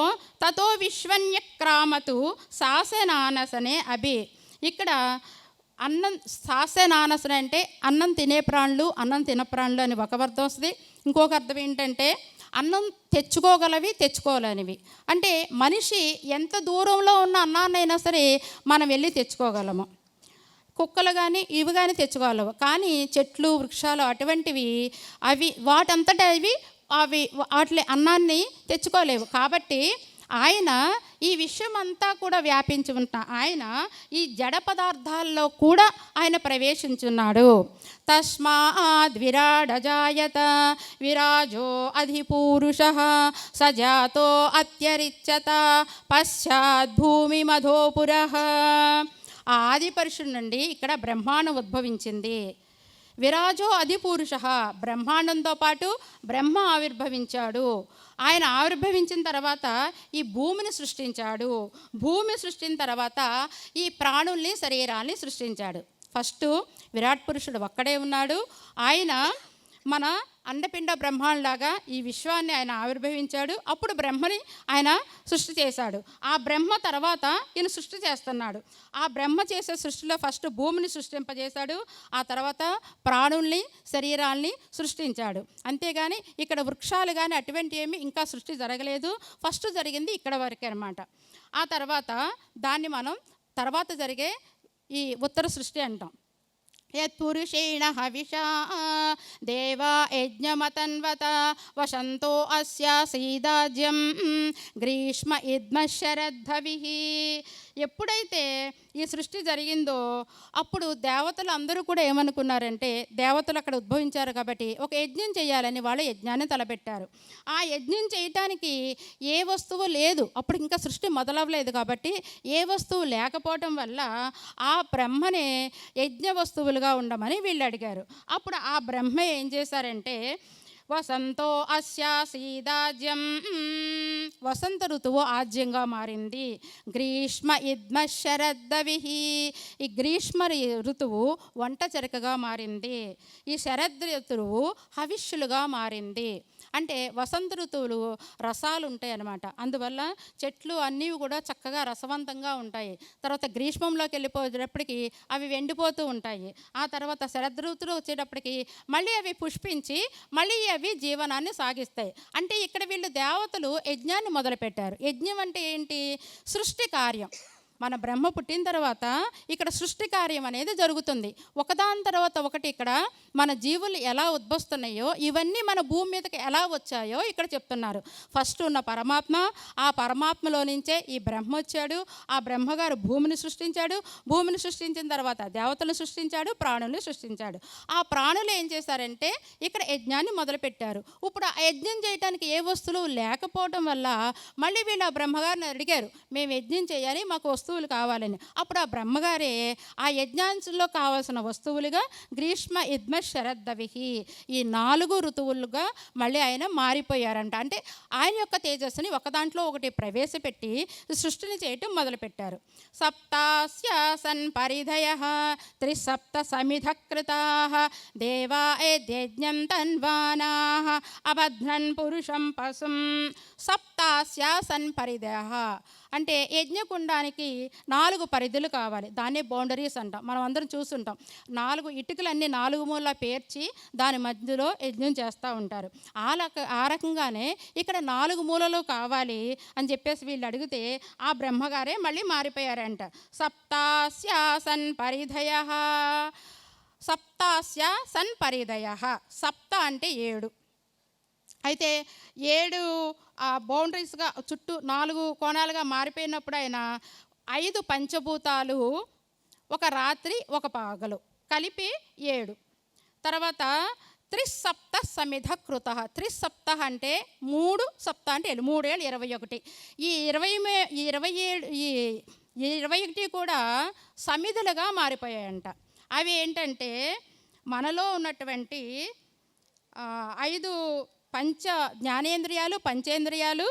తతో విశ్వన్యక్రామతు శాసనానసనే అభి. ఇక్కడ అన్నం శాసనానసన అంటే అన్నం తినే ప్రాణులు, అన్నం తిన ప్రాణులు అని ఒక అర్థం వస్తుంది. ఇంకొక అర్థం ఏంటంటే అన్నం తెచ్చుకోగలవి, తెచ్చుకోలేనివి. అంటే మనిషి ఎంత దూరంలో ఉన్న అన్నాన్నైనా సరే మనం వెళ్ళి తెచ్చుకోగలము. కుక్కలు కానీ ఇవి కానీ తెచ్చుకోగలవు. కానీ చెట్లు, వృక్షాలు అటువంటివి అవి వాటంతటా అవి వాటి అన్నాన్ని తెచ్చుకోలేవు. కాబట్టి ఆయన ఈ విశ్వం అంతా కూడా వ్యాపించి ఉంటా. ఆయన ఈ జడ పదార్థాల్లో కూడా ఆయన ప్రవేశించున్నాడు. తస్మాద్ విరాడజాయత విరాజో అధిపూరుషః సజాతో అత్యరిచ్యత పశ్చాత్ భూమి మధోపురః. ఆ ఆది పురుషుడి నుండి ఇక్కడ బ్రహ్మాండం ఉద్భవించింది. విరాజో అధిపురుష, బ్రహ్మాండంతో పాటు బ్రహ్మ ఆవిర్భవించాడు. ఆయన ఆవిర్భవించిన తర్వాత ఈ భూమిని సృష్టించాడు. భూమి సృష్టించిన తర్వాత ఈ ప్రాణుల్ని శరీరాల్ని సృష్టించాడు. ఫస్ట్ విరాట్ పురుషుడు ఒక్కడే ఉన్నాడు. ఆయన మన అండపిండ బ్రహ్మాండలాగా ఈ విశ్వాన్ని ఆయన ఆవిర్భవించాడు. అప్పుడు బ్రహ్మని ఆయన సృష్టి చేశాడు. ఆ బ్రహ్మ తర్వాత ఈయన సృష్టి చేస్తున్నాడు. ఆ బ్రహ్మ చేసే సృష్టిలో ఫస్ట్ భూమిని సృష్టింపజేశాడు. ఆ తర్వాత ప్రాణుల్ని శరీరాల్ని సృష్టించాడు. అంతేగాని ఇక్కడ వృక్షాలు కానీ అటువంటి ఏమి ఇంకా సృష్టి జరగలేదు. ఫస్ట్ జరిగింది ఇక్కడ వరకే అనమాట. ఆ తర్వాత దాన్ని మనం తర్వాత జరిగే ఈ ఉత్తర సృష్టి అంటాం. యత్పురుషేణ హవిషా దేవా యజ్ఞమతన్వత వసంతో అస్య సీదాజ్యం గ్రీష్మ ఇద్మ శరద్ధవిః. ఎప్పుడైతే ఈ సృష్టి జరిగిందో అప్పుడు దేవతలు అందరూ కూడా ఏమనుకున్నారంటే, దేవతలు అక్కడ ఉద్భవించారు కాబట్టి ఒక యజ్ఞం చేయాలని వాళ్ళు యజ్ఞాన్ని తలపెట్టారు. ఆ యజ్ఞం చేయటానికి ఏ వస్తువు లేదు, అప్పుడు ఇంకా సృష్టి మొదలవ్వలేదు కాబట్టి ఏ వస్తువు లేకపోవటం వల్ల ఆ బ్రహ్మనే యజ్ఞ వస్తువులుగా ఉండమని వీళ్ళు అడిగారు. అప్పుడు ఆ బ్రహ్మ ఏం చేశారంటే, వసంతో అస్య సీదాజ్యం, వసంత ఋతువు ఆజ్యంగా మారింది. గ్రీష్మ ఇద్మ శరద్దవిః, ఈ గ్రీష్మ ఋతువు వంట చెరకగా మారింది. ఈ శరద్ ఋతువు హవిష్యులుగా మారింది. అంటే వసంత ఋతువులు రసాలు ఉంటాయి అన్నమాట. అందువల్ల చెట్లు అన్నీ కూడా చక్కగా రసవంతంగా ఉంటాయి. తర్వాత గ్రీష్మంలోకి వెళ్ళిపోయేటప్పటికి అవి ఎండిపోతూ ఉంటాయి. ఆ తర్వాత శరద్ ఋతువులు వచ్చేటప్పటికి మళ్ళీ అవి పుష్పించి మళ్ళీ అవి జీవనాన్ని సాగిస్తాయి. అంటే ఇక్కడ వీళ్ళు దేవతలు యజ్ఞాన్ని మొదలుపెట్టారు. యజ్ఞం అంటే ఏంటి? సృష్టి కార్యం. మన బ్రహ్మ పుట్టిన తర్వాత ఇక్కడ సృష్టి కార్యం అనేది జరుగుతుంది. ఒకదాని తర్వాత ఒకటి ఇక్కడ మన జీవులు ఎలా ఉద్భవిస్తున్నాయో ఇవన్నీ మన భూమి మీదకి ఎలా వచ్చాయో ఇక్కడ చెప్తున్నారు. ఫస్ట్ ఉన్న పరమాత్మ, ఆ పరమాత్మలో నుంచే ఈ బ్రహ్మ వచ్చాడు. ఆ బ్రహ్మగారు భూమిని సృష్టించాడు. భూమిని సృష్టించిన తర్వాత దేవతలు సృష్టించాడు, ప్రాణుల్ని సృష్టించాడు. ఆ ప్రాణులు ఏం చేశారంటే ఇక్కడ యజ్ఞాన్ని మొదలుపెట్టారు. ఇప్పుడు ఆ యజ్ఞం చేయడానికి ఏ వస్తువులు లేకపోవడం వల్ల మళ్ళీ వీళ్ళు ఆ బ్రహ్మగారిని అడిగారు, మేము యజ్ఞం చేయాలి, మాకు వస్తువులు కావాలని. అప్పుడు ఆ బ్రహ్మగారే ఆ యజ్ఞాంశంలో కావాల్సిన వస్తువులుగా గ్రీష్మ ఇద్మ శరద్దవిః, ఈ 4 ఋతువులుగా మళ్ళీ ఆయన మారిపోయారంట. అంటే ఆయన యొక్క తేజస్సుని ఒక దాంట్లో ఒకటి ప్రవేశపెట్టి సృష్టిని చేయటం మొదలుపెట్టారు. సప్తాస్య సన్ పరిధయః త్రిసప్త సమిధ కృతాః దేవా యజ్ఞం తన్వానాః అబధ్నన్ పురుషం పశుం. సప్తాస్య సన్ పరిధయః అంటే యజ్ఞకుండానికి 4 పరిధులు కావాలి. దాన్నే బౌండరీస్ అంటాం. మనం అందరం చూస్తుంటాం. 4 ఇటుకలన్నీ 4 మూల పేర్చి దాని మధ్యలో యజ్ఞం చేస్తూ ఉంటారు. ఆ రకంగానే ఇక్కడ 4 మూలలు కావాలి అని చెప్పేసి వీళ్ళు అడిగితే ఆ బ్రహ్మగారే మళ్ళీ మారిపోయారంట. సప్తాస్య సన్ పరిధయః, సప్తాస్య సన్ పరిధయః. సప్త అంటే 7. అయితే 7 బౌండరీస్గా చుట్టూ 4 కోణాలుగా మారిపోయినప్పుడు ఆయన 5 పంచభూతాలు, ఒక రాత్రి ఒక పగలు కలిపి 7. తర్వాత త్రిసప్త సమిధ కృత. త్రిసప్త అంటే 3 సప్త అంటే 7, 3 ఏళ్ళు 21. ఈ 21 కూడా సమిధులుగా మారిపోయాయంట. అవి ఏంటంటే మనలో ఉన్నటువంటి 5 పంచ జ్ఞానేంద్రియాలు, పంచేంద్రియాలు,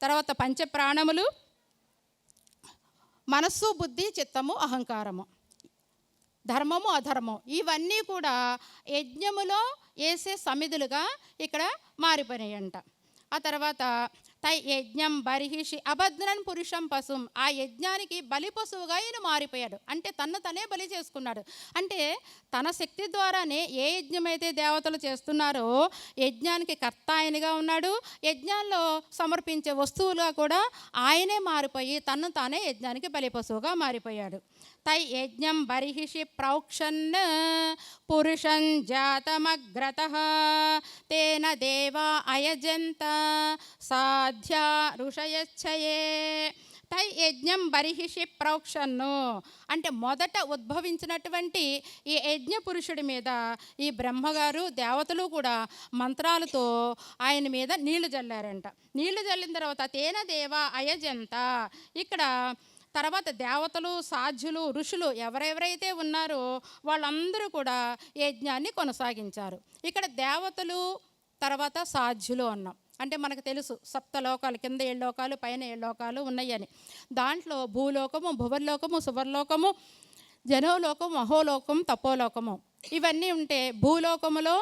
తర్వాత పంచప్రాణములు, మనస్సు, బుద్ధి, చిత్తము, అహంకారము, ధర్మము, అధర్మం, ఇవన్నీ కూడా యజ్ఞములో వేసే సమిధులుగా ఇక్కడ మారిపోయాయంట. ఆ తర్వాత తై యజ్ఞం బర్హిషి అభద్రన్ పురుషం పశుం. ఆ యజ్ఞానికి బలి పశువుగా ఈయన మారిపోయాడు. అంటే తనే బలి చేసుకున్నాడు. అంటే తన శక్తి ద్వారానే ఏ యజ్ఞమైతే దేవతలు చేస్తున్నారో యజ్ఞానికి కర్త ఆయనగా ఉన్నాడు. యజ్ఞాల్లో సమర్పించే వస్తువులుగా కూడా ఆయనే మారిపోయి తానే యజ్ఞానికి బలి పశువుగా మారిపోయాడు. తై యజ్ఞం బర్హిషి ప్రౌక్షన్ పురుషం జాతమగ్రతః తేన దేవా అయజంత సాధ్యా ఋషయచ్చయే. తై యజ్ఞం బర్హిషి ప్రౌక్షన్ను అంటే మొదట ఉద్భవించినటువంటి ఈ యజ్ఞ పురుషుడి మీద ఈ బ్రహ్మగారు, దేవతలు కూడా మంత్రాలతో ఆయన మీద నీళ్లు జల్లారంట. నీళ్లు జల్లిన తర్వాత తేన దేవ అయజంత, ఇక్కడ తర్వాత దేవతలు, సాధ్యులు, ఋషులు ఎవరెవరైతే ఉన్నారో వాళ్ళందరూ కూడా యజ్ఞాన్ని కొనసాగించారు. ఇక్కడ దేవతలు తర్వాత సాధ్యులు అన్నాం. అంటే మనకు తెలుసు సప్తలోకాలు, కింద 7 లోకాలు, పైన 7 లోకాలు ఉన్నాయని. దాంట్లో భూలోకము, భువర్లోకము, సువర్లోకము, జనోలోకము, మహోలోకం, తపోలోకము ఇవన్నీ ఉంటే భూలోకములో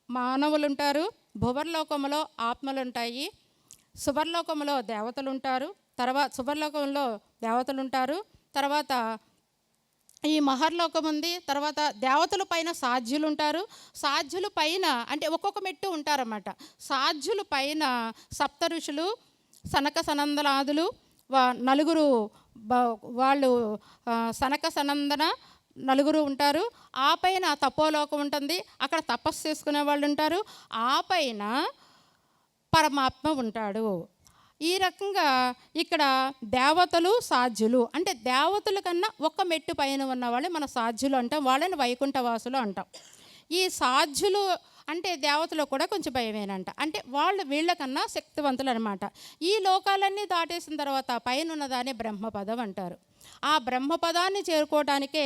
మానవులు ఉంటారు, భువర్లోకములో ఆత్మలు ఉంటాయి, సువర్లోకములో దేవతలు ఉంటారు, సువర్లోకంలో దేవతలు ఉంటారు, తర్వాత ఈ మహర్లోకం ఉంది, తర్వాత దేవతల పైన సాధ్యులు ఉంటారు, సాధ్యుల పైన అంటే ఒక్కొక్క మెట్టు ఉంటారన్నమాట. సాధ్యుల పైన సప్త ఋషులు, సనక సనందనాదులు, నలుగురు వాళ్ళు సనక సనందన నలుగురు ఉంటారు. ఆ పైన తపోలోకం ఉంటుంది, అక్కడ తపస్సు చేసుకునే వాళ్ళు ఉంటారు. ఆ పైన పరమాత్మ ఉంటాడు. ఈ రకంగా ఇక్కడ దేవతలు, సాధ్యులు అంటే దేవతల కన్నా ఒక మెట్టు పైన ఉన్న వాళ్ళే మన సాధ్యులు అంటాం, వాళ్ళని వైకుంఠవాసులు అంటాం. ఈ సాధ్యులు అంటే దేవతలు కూడా కొంచెం భయమేనంట, అంటే వాళ్ళు వీళ్ళకన్నా శక్తివంతులు అనమాట. ఈ లోకాలన్నీ దాటేసిన తర్వాత పైన ఉన్నదాన్ని బ్రహ్మపదం అంటారు. ఆ బ్రహ్మపదాన్ని చేరుకోవడానికే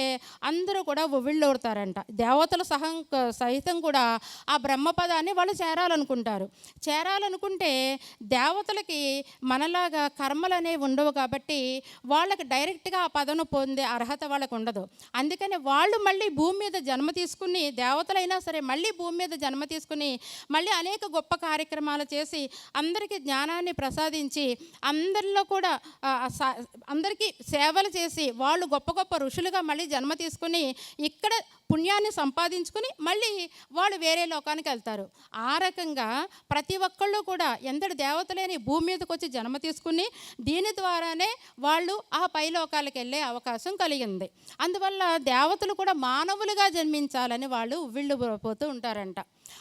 అందరూ కూడా ఉవ్విళ్ళూరుతారంట. దేవతలు సహితం కూడా ఆ బ్రహ్మపదాన్ని వాళ్ళు చేరాలనుకుంటారు. చేరాలనుకుంటే దేవతలకి మనలాగా కర్మలు అనేవి ఉండవు కాబట్టి వాళ్ళకి డైరెక్ట్గా ఆ పదను పొందే అర్హత వాళ్ళకు ఉండదు. అందుకని వాళ్ళు మళ్ళీ భూమి మీద జన్మ తీసుకుని, దేవతలైనా సరే మళ్ళీ భూమి మీద జన్మ తీసుకుని మళ్ళీ అనేక గొప్ప కార్యక్రమాలు చేసి అందరికీ జ్ఞానాన్ని ప్రసాదించి అందరిలో కూడా అందరికీ సేవలు చేసి వాళ్ళు గొప్ప గొప్ప ఋషులుగా మళ్ళీ జన్మ తీసుకుని ఇక్కడ పుణ్యాన్ని సంపాదించుకుని మళ్ళీ వాళ్ళు వేరే లోకానికి వెళ్తారు. ఆ రకంగా ప్రతి ఒక్కళ్ళు కూడా ఎంతటి దేవతలేని భూమి మీదకి వచ్చి జన్మ తీసుకుని దీని ద్వారానే వాళ్ళు ఆ పై లోకాలకు వెళ్ళే అవకాశం కలిగింది. అందువల్ల దేవతలు కూడా మానవులుగా జన్మించాలని వాళ్ళు ఉవ్విళ్ళు పోతూ ఉంటారంట.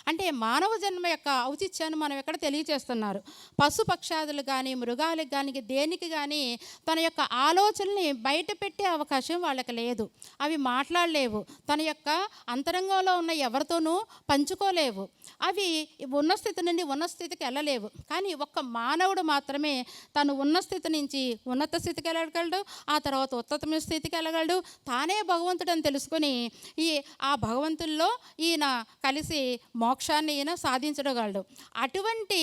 అంటే మానవ జన్మ యొక్క ఔచిత్యాన్ని మనం ఎక్కడ తెలియచేస్తున్నారు. పశు పక్షాదులు కానీ, మృగాలకు కానీ, దేనికి కానీ తన యొక్క ఆలోచనల్ని బయట పెట్టే అవకాశం వాళ్ళకి లేదు. అవి మాట్లాడలేవు, తన యొక్క అంతరంగంలో ఉన్న ఎవరితోనూ పంచుకోలేవు. అవి ఉన్న స్థితి నుండి ఉన్న స్థితికి వెళ్ళలేవు. కానీ ఒక్క మానవుడు మాత్రమే తను ఉన్న స్థితి నుంచి ఉన్నత స్థితికి వెళ్ళగలడు, ఆ తర్వాత ఉత్తమ స్థితికి వెళ్ళగలడు. తానే భగవంతుడు అని తెలుసుకొని ఆ భగవంతుల్లో ఈయన కలిసి మోక్షాన్ని ఈయన సాధించగలడు. అటువంటి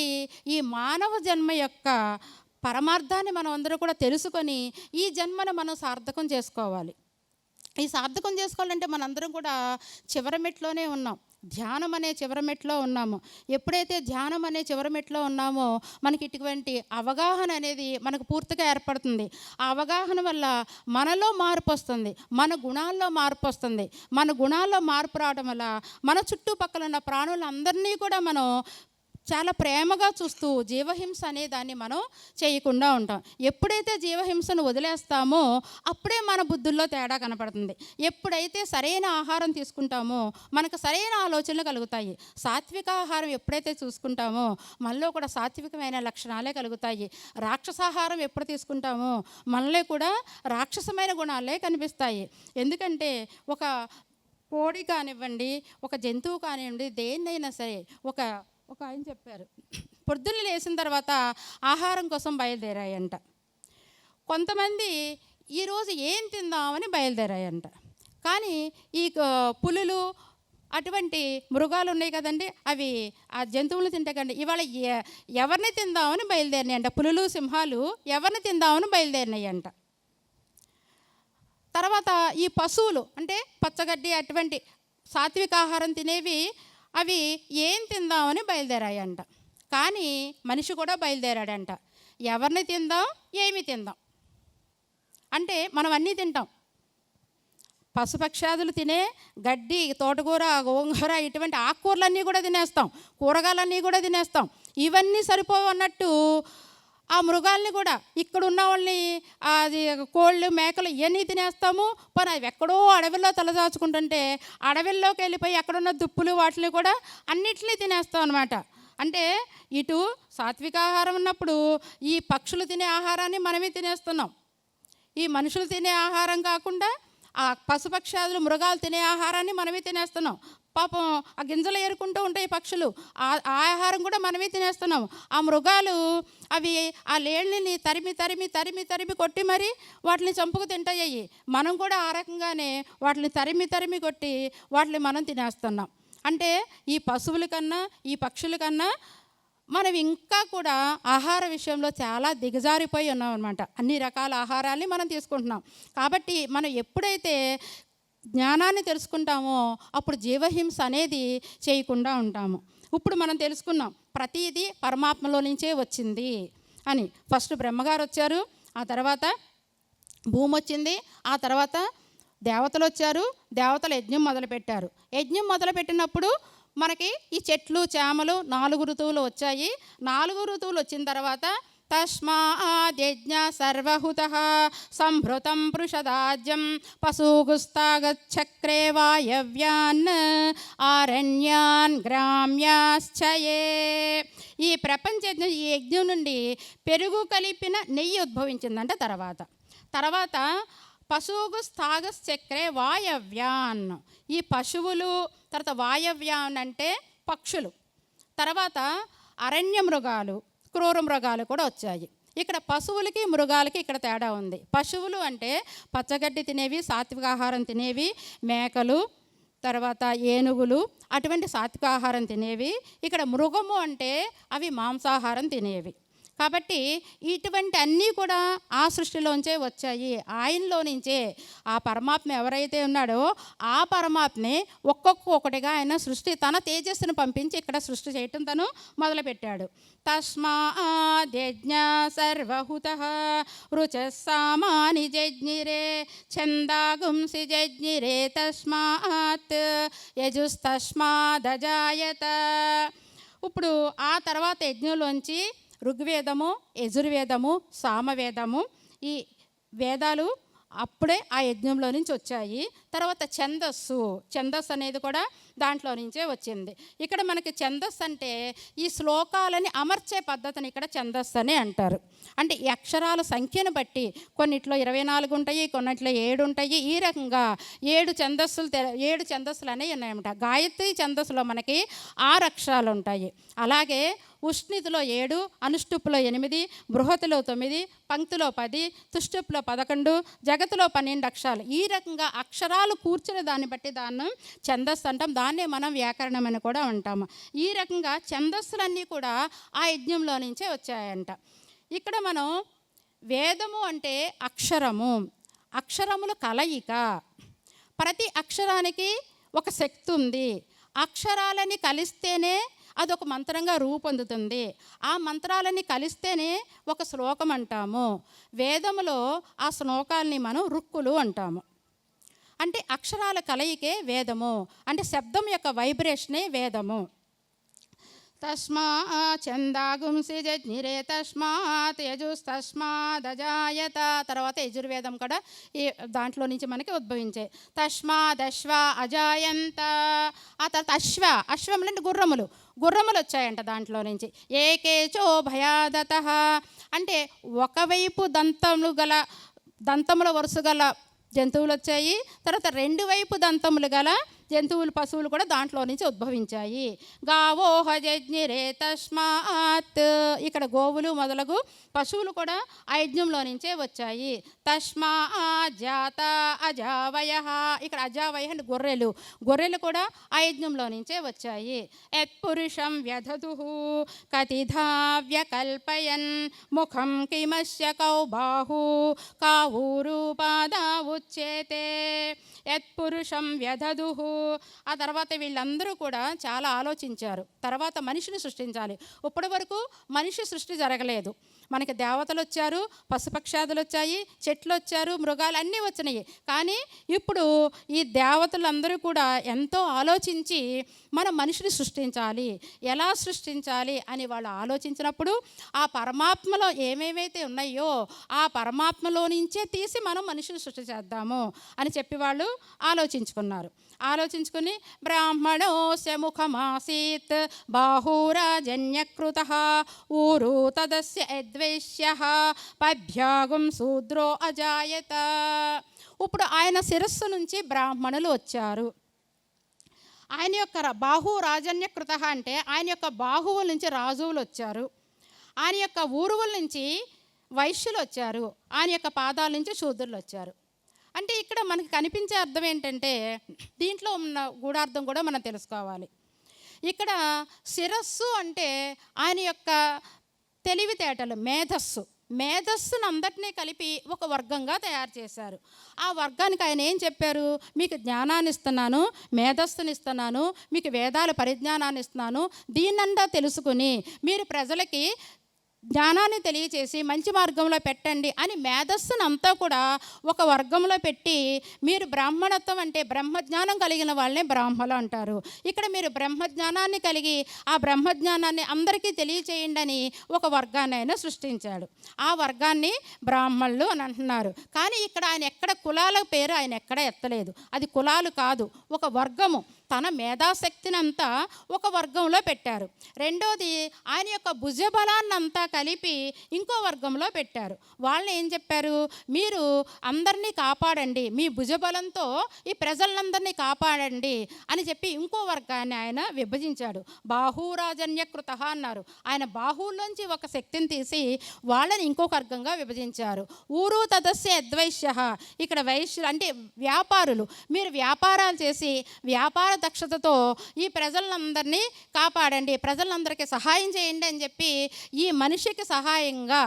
ఈ మానవ జన్మ యొక్క పరమార్థాన్ని మనం అందరూ కూడా తెలుసుకొని ఈ జన్మను మనం సార్థకం చేసుకోవాలి. ఈ సార్థకం చేసుకోవాలంటే మనందరం కూడా చివరి మెట్లోనే ఉన్నాం. ధ్యానం అనే చివరి మెట్లో ఉన్నాము. ఎప్పుడైతే ధ్యానం అనే చివరి మెట్లో ఉన్నామో మనకి ఇటువంటి అవగాహన అనేది మనకు పూర్తిగా ఏర్పడుతుంది. ఆ అవగాహన వల్ల మనలో మార్పు వస్తుంది, మన గుణాల్లో మార్పు వస్తుంది. మన గుణాల్లో మార్పు రావడం వల్ల మన చుట్టుపక్కల ఉన్న ప్రాణులందరినీ కూడా మనం చాలా ప్రేమగా చూస్తూ జీవహింస అనే దాన్ని మనం చేయకుండా ఉంటాం. ఎప్పుడైతే జీవహింసను వదిలేస్తామో అప్పుడే మన బుద్ధుల్లో తేడా కనపడుతుంది. ఎప్పుడైతే సరైన ఆహారం తీసుకుంటామో మనకు సరైన ఆలోచనలు కలుగుతాయి. సాత్విక ఆహారం ఎప్పుడైతే చూసుకుంటామో మనలో కూడా సాత్వికమైన లక్షణాలే కలుగుతాయి. రాక్షసాహారం ఎప్పుడు తీసుకుంటామో మనలో కూడా రాక్షసమైన గుణాలే కనిపిస్తాయి. ఎందుకంటే ఒక కోడి కానివ్వండి, ఒక జంతువు కానివ్వండి, దేన్నైనా సరే ఒక ఆయన చెప్పారు, పొద్దున్న లేచిన తర్వాత ఆహారం కోసం బయలుదేరాయంట. కొంతమంది ఈరోజు ఏం తిందామని బయలుదేరాయంట. కానీ ఈ పులులు అటువంటి మృగాలు ఉన్నాయి కదండి, అవి ఆ జంతువులు తింటే కండి ఇవాళ ఎవరిని తిందామని బయలుదేరినాయంట. పులులు, సింహాలు ఎవరిని తిందామని బయలుదేరినాయంట. తర్వాత ఈ పశువులు అంటే పచ్చగడ్డి అటువంటి సాత్విక ఆహారం తినేవి అవి ఏం తిందామని బయలుదేరాయంట. కానీ మనిషి కూడా బయలుదేరాడంట. ఎవరిని తిందాం, ఏమి తిందాం అంటే మనం అన్నీ తింటాం. పశుపక్షాదులు తినే గడ్డి, తోటకూర, గోంగూర ఇటువంటి ఆకుకూరలన్నీ కూడా తినేస్తాం, కూరగాయలన్నీ కూడా తినేస్తాం. ఇవన్నీ సరిపోవన్నట్టు ఆ మృగాల్ని కూడా ఇక్కడ ఉన్న వాళ్ళని అది కోళ్ళు, మేకలు ఇవన్నీ తినేస్తాము. పోనీ అవి ఎక్కడో అడవిలో తలదాచుకుంటుంటే అడవిల్లోకి వెళ్ళిపోయి అక్కడున్న దుప్పులు వాటిని కూడా అన్నిటినీ తినేస్తాం అనమాట. అంటే ఇటు సాత్విక ఆహారం ఉన్నప్పుడు ఈ పక్షులు తినే ఆహారాన్ని మనమే తినేస్తున్నాం. ఈ మనుషులు తినే ఆహారం కాకుండా ఆ పశుపక్షాదులు, మృగాలు తినే ఆహారాన్ని మనమే తినేస్తున్నాం. పాపం ఆ గింజలు ఏరుకుంటూ ఉంటాయి పక్షులు, ఆ ఆహారం కూడా మనమే తినేస్తున్నాం. ఆ మృగాలు అవి ఆ లేళ్ళని తరిమి తరిమి తరిమి తరిమి కొట్టి మరి వాటిని చంపుకు తింటాయి. మనం కూడా ఆ రకంగానే వాటిని తరిమి తరిమి కొట్టి వాటిని మనం తినేస్తున్నాం. అంటే ఈ పశువుల కన్నా ఈ పక్షుల కన్నా మనం ఇంకా కూడా ఆహార విషయంలో చాలా దిగజారిపోయి ఉన్నాం అనమాట. అన్ని రకాల ఆహారాన్ని మనం తీసుకుంటున్నాం. కాబట్టి మనం ఎప్పుడైతే జ్ఞానాన్ని తెలుసుకుంటామో అప్పుడు జీవహింస అనేది చేయకుండా ఉంటాము. ఇప్పుడు మనం తెలుసుకున్నాం ప్రతిదీ పరమాత్మలో నుంచే వచ్చింది అని. ఫస్ట్ బ్రహ్మగారు వచ్చారు, ఆ తర్వాత భూమి వచ్చింది, ఆ తర్వాత దేవతలు వచ్చారు, దేవతలు యజ్ఞం మొదలుపెట్టారు. యజ్ఞం మొదలుపెట్టినప్పుడు మనకి ఈ చెట్లు చేమలు 4 ఋతువులు వచ్చాయి. 4 ఋతువులు వచ్చిన తర్వాత తస్మాద్యజ్ఞ సర్వహుతః సంభృతం పృషదాజ్యం పశూగుస్తాగచ్చక్రే వాయవ్యాన్ ఆరణ్యాన్ గ్రామ్యాశ్చయే. ఈ ప్రపంచ యజ్ఞం, ఈ యజ్ఞం నుండి పెరుగు కలిపిన నెయ్యి ఉద్భవించిందంట. తర్వాత పశువుగు స్థాగశ్చక్రే వాయవ్యాన్, ఈ పశువులు, తర్వాత వాయవ్యాన్ అంటే పక్షులు, తర్వాత అరణ్య మృగాలు, క్రూర మృగాలు కూడా వచ్చాయి. ఇక్కడ పశువులకి మృగాలకి ఇక్కడ తేడా ఉంది. పశువులు అంటే పచ్చగడ్డి తినేవి, సాత్విక ఆహారం తినేవి, మేకలు, తర్వాత ఏనుగులు, అటువంటి సాత్విక ఆహారం తినేవి. ఇక్కడ మృగము అంటే అవి మాంసాహారం తినేవి. కాబట్టి ఇటువంటి అన్నీ కూడా ఆ సృష్టిలోంచే వచ్చాయి, ఆయనలో నుంచే. ఆ పరమాత్మ ఎవరైతే ఉన్నాడో ఆ పరమాత్మే ఒక్కొక్కటిగా ఆయన సృష్టి తన తేజస్సును పంపించి ఇక్కడ సృష్టి చేయటం తను మొదలుపెట్టాడు. తస్మాద్యజ్ఞ సర్వహుతః రుచస్సామాని జజ్ఞిరే ఛందాగుంసి జజ్ఞిరే తస్మాత్ యజుస్తస్మాదజాయత. ఇప్పుడు ఆ తర్వాత యజ్ఞంలోంచి ఋగ్వేదము, యజుర్వేదము, సామవేదము, ఈ వేదాలు అప్పుడే ఆ యజ్ఞంలో నుంచి వచ్చాయి. తర్వాత ఛందస్సు అనేది కూడా దాంట్లో నుంచే వచ్చింది. ఇక్కడ మనకి ఛందస్సు అంటే ఈ శ్లోకాలని అమర్చే పద్ధతిని ఇక్కడ ఛందస్సు అని అంటారు. అంటే ఈ అక్షరాల సంఖ్యను బట్టి కొన్నిట్లో 24 ఉంటాయి, కొన్నిట్లో 7 ఉంటాయి. ఈ రకంగా 7 ఛందస్సులు అనేవి ఉన్నాయన్నమాట. గాయత్రి ఛందస్సులో మనకి 6 అక్షరాలు ఉంటాయి. అలాగే ఉష్ణితిలో 7, అనుష్టుప్లో 8, బృహతిలో 9, పంక్తిలో 10, తుష్టుప్లో 11, జగతిలో 12 అక్షరాలు. ఈ రకంగా అక్షరాలు కూర్చుని దాన్ని బట్టి దాన్ని ఛందస్సు అంటాం. దాన్నే మనం వ్యాకరణం అని కూడా అంటాము. ఈ రకంగా ఛందస్సులన్నీ కూడా ఆ యజ్ఞంలో నుంచే వచ్చాయంట. ఇక్కడ మనం వేదము అంటే అక్షరముల కలయిక. ప్రతి అక్షరానికి ఒక శక్తి ఉంది. అక్షరాలని కలిస్తేనే అదొక మంత్రంగా రూపొందుతుంది. ఆ మంత్రాలని కలిస్తేనే ఒక శ్లోకం అంటాము. వేదములో ఆ శ్లోకాల్ని మనం రుక్కులు అంటాము. అంటే అక్షరాల కలయికే వేదము. అంటే శబ్దం యొక్క వైబ్రేషనే వేదము. తస్మాచందాగుంసి జజ్ఞిరే తస్మాత్ యజుస్తస్మాదజాయత. తర్వాత యజుర్వేదం కూడా ఈ దాంట్లో నుంచి మనకి ఉద్భవించాయి. తస్మాదశ్వ అజాయంత. ఆ తర్వాత అశ్వం అంటే గుర్రములు వచ్చాయంట దాంట్లో నుంచి. ఏకేచో భయాదత అంటే ఒకవైపు దంతముల వరుస గల జంతువులు వచ్చాయి. తర్వాత 2 వైపు దంతములు గల జంతువులు, పశువులు కూడా దాంట్లో నుంచి ఉద్భవించాయి. గావోహ జజ్ఞిరే తస్మాత్. ఇక్కడ గోవులు మొదలగు పశువులు కూడా ఆ యజ్ఞంలో నుంచే వచ్చాయి. తస్మాజాత అజావయ. ఇక్కడ అజావయ అంటే గొర్రెలు కూడా ఆ యజ్ఞంలో నుంచే వచ్చాయి. యత్పురుషం వ్యధతు కతిధా వ్యకల్పయన్ ముఖం కిమస్య కౌ బాహు కావూరు పాదా ఉచ్యేతే. యత్పురుషం వ్యధదు. ఆ తర్వాత వీళ్ళందరూ కూడా చాలా ఆలోచించారు. తర్వాత మనిషిని సృష్టించాలి. ఇప్పటి వరకు మనిషి సృష్టి జరగలేదు. మనకి దేవతలు వచ్చారు, పశుపక్షాదులు వచ్చాయి, చెట్లు వచ్చారు, మృగాలు అన్నీ వచ్చినాయి. కానీ ఇప్పుడు ఈ దేవతలందరూ కూడా ఎంతో ఆలోచించి మనం మనిషిని సృష్టించాలి, ఎలా సృష్టించాలి అని వాళ్ళు ఆలోచించినప్పుడు ఆ పరమాత్మలో ఏమేమైతే ఉన్నాయో ఆ పరమాత్మలో నుంచే తీసి మనం మనిషిని సృష్టి చేద్దాము అని చెప్పి వాళ్ళు ఆలోచించుకున్నారు. ఆలోచించుకుని బ్రాహ్మణోస్య ముఖమాసీత్ బాహూరాజన్యకృతః ఊరు తదస్య యద్వైశ్యః పభ్యాగం శూద్రో అజాయత. ఇప్పుడు ఆయన శిరస్సు నుంచి బ్రాహ్మణులు వచ్చారు. ఆయన యొక్క బాహు రాజన్యకృత అంటే ఆయన యొక్క బాహువుల నుంచి రాజువులు వచ్చారు, ఆయన యొక్క ఊరువుల నుంచి వైశ్యులు వచ్చారు, ఆయన యొక్క పాదాల నుంచి శూద్రులు వచ్చారు. అంటే ఇక్కడ మనకి కనిపించే అర్థం ఏంటంటే, దీంట్లో ఉన్న గూఢార్థం కూడా మనం తెలుసుకోవాలి. ఇక్కడ శిరస్సు అంటే ఆయన యొక్క తెలివితేటలు, మేధస్సును అందరినీ కలిపి ఒక వర్గంగా తయారు చేశారు. ఆ వర్గానికి ఆయన ఏం చెప్పారు? మీకు జ్ఞానాన్ని ఇస్తున్నాను, మేధస్సుని ఇస్తున్నాను, మీకు వేదాల పరిజ్ఞానాన్ని ఇస్తున్నాను, దీన్నంతా తెలుసుకుని మీరు ప్రజలకి జ్ఞానాన్ని తెలియచేసి మంచి మార్గంలో పెట్టండి అని మేధస్సును అంతా కూడా ఒక వర్గంలో పెట్టి, మీరు బ్రాహ్మణత్వం అంటే బ్రహ్మజ్ఞానం కలిగిన వాళ్ళనే బ్రాహ్మలు అంటారు. ఇక్కడ మీరు బ్రహ్మజ్ఞానాన్ని కలిగి ఆ బ్రహ్మజ్ఞానాన్ని అందరికీ తెలియచేయండి అని ఒక వర్గాన్ని ఆయన సృష్టించాడు. ఆ వర్గాన్ని బ్రాహ్మణులు అని అంటున్నారు. కానీ ఇక్కడ ఆయన ఎక్కడ కులాల పేరు ఆయన ఎక్కడ ఎత్తలేదు. అది కులాలు కాదు, ఒక వర్గము. తన మేధాశక్తిని అంతా ఒక వర్గంలో పెట్టారు. రెండోది ఆయన యొక్క భుజబలాన్నంతా కలిపి ఇంకో వర్గంలో పెట్టారు. వాళ్ళని ఏం చెప్పారు? మీరు అందరినీ కాపాడండి, మీ భుజబలంతో ఈ ప్రజలందరినీ కాపాడండి అని చెప్పి ఇంకో వర్గాన్ని ఆయన విభజించాడు. బాహురాజన్యకృత అన్నారు. ఆయన బాహువుల్లోంచి ఒక శక్తిని తీసి వాళ్ళని ఇంకొక వర్గంగా విభజించారు. ఊరు తదస్య అద్వైశ్య, ఇక్కడ వైశ్యులు అంటే వ్యాపారులు, మీరు వ్యాపారాలు చేసి వ్యాపార దక్షతతో ఈ ప్రజలందరినీ కాపాడండి, ప్రజలందరికీ సహాయం చేయండి అని చెప్పి ఈ మనిషికి సహాయంగా,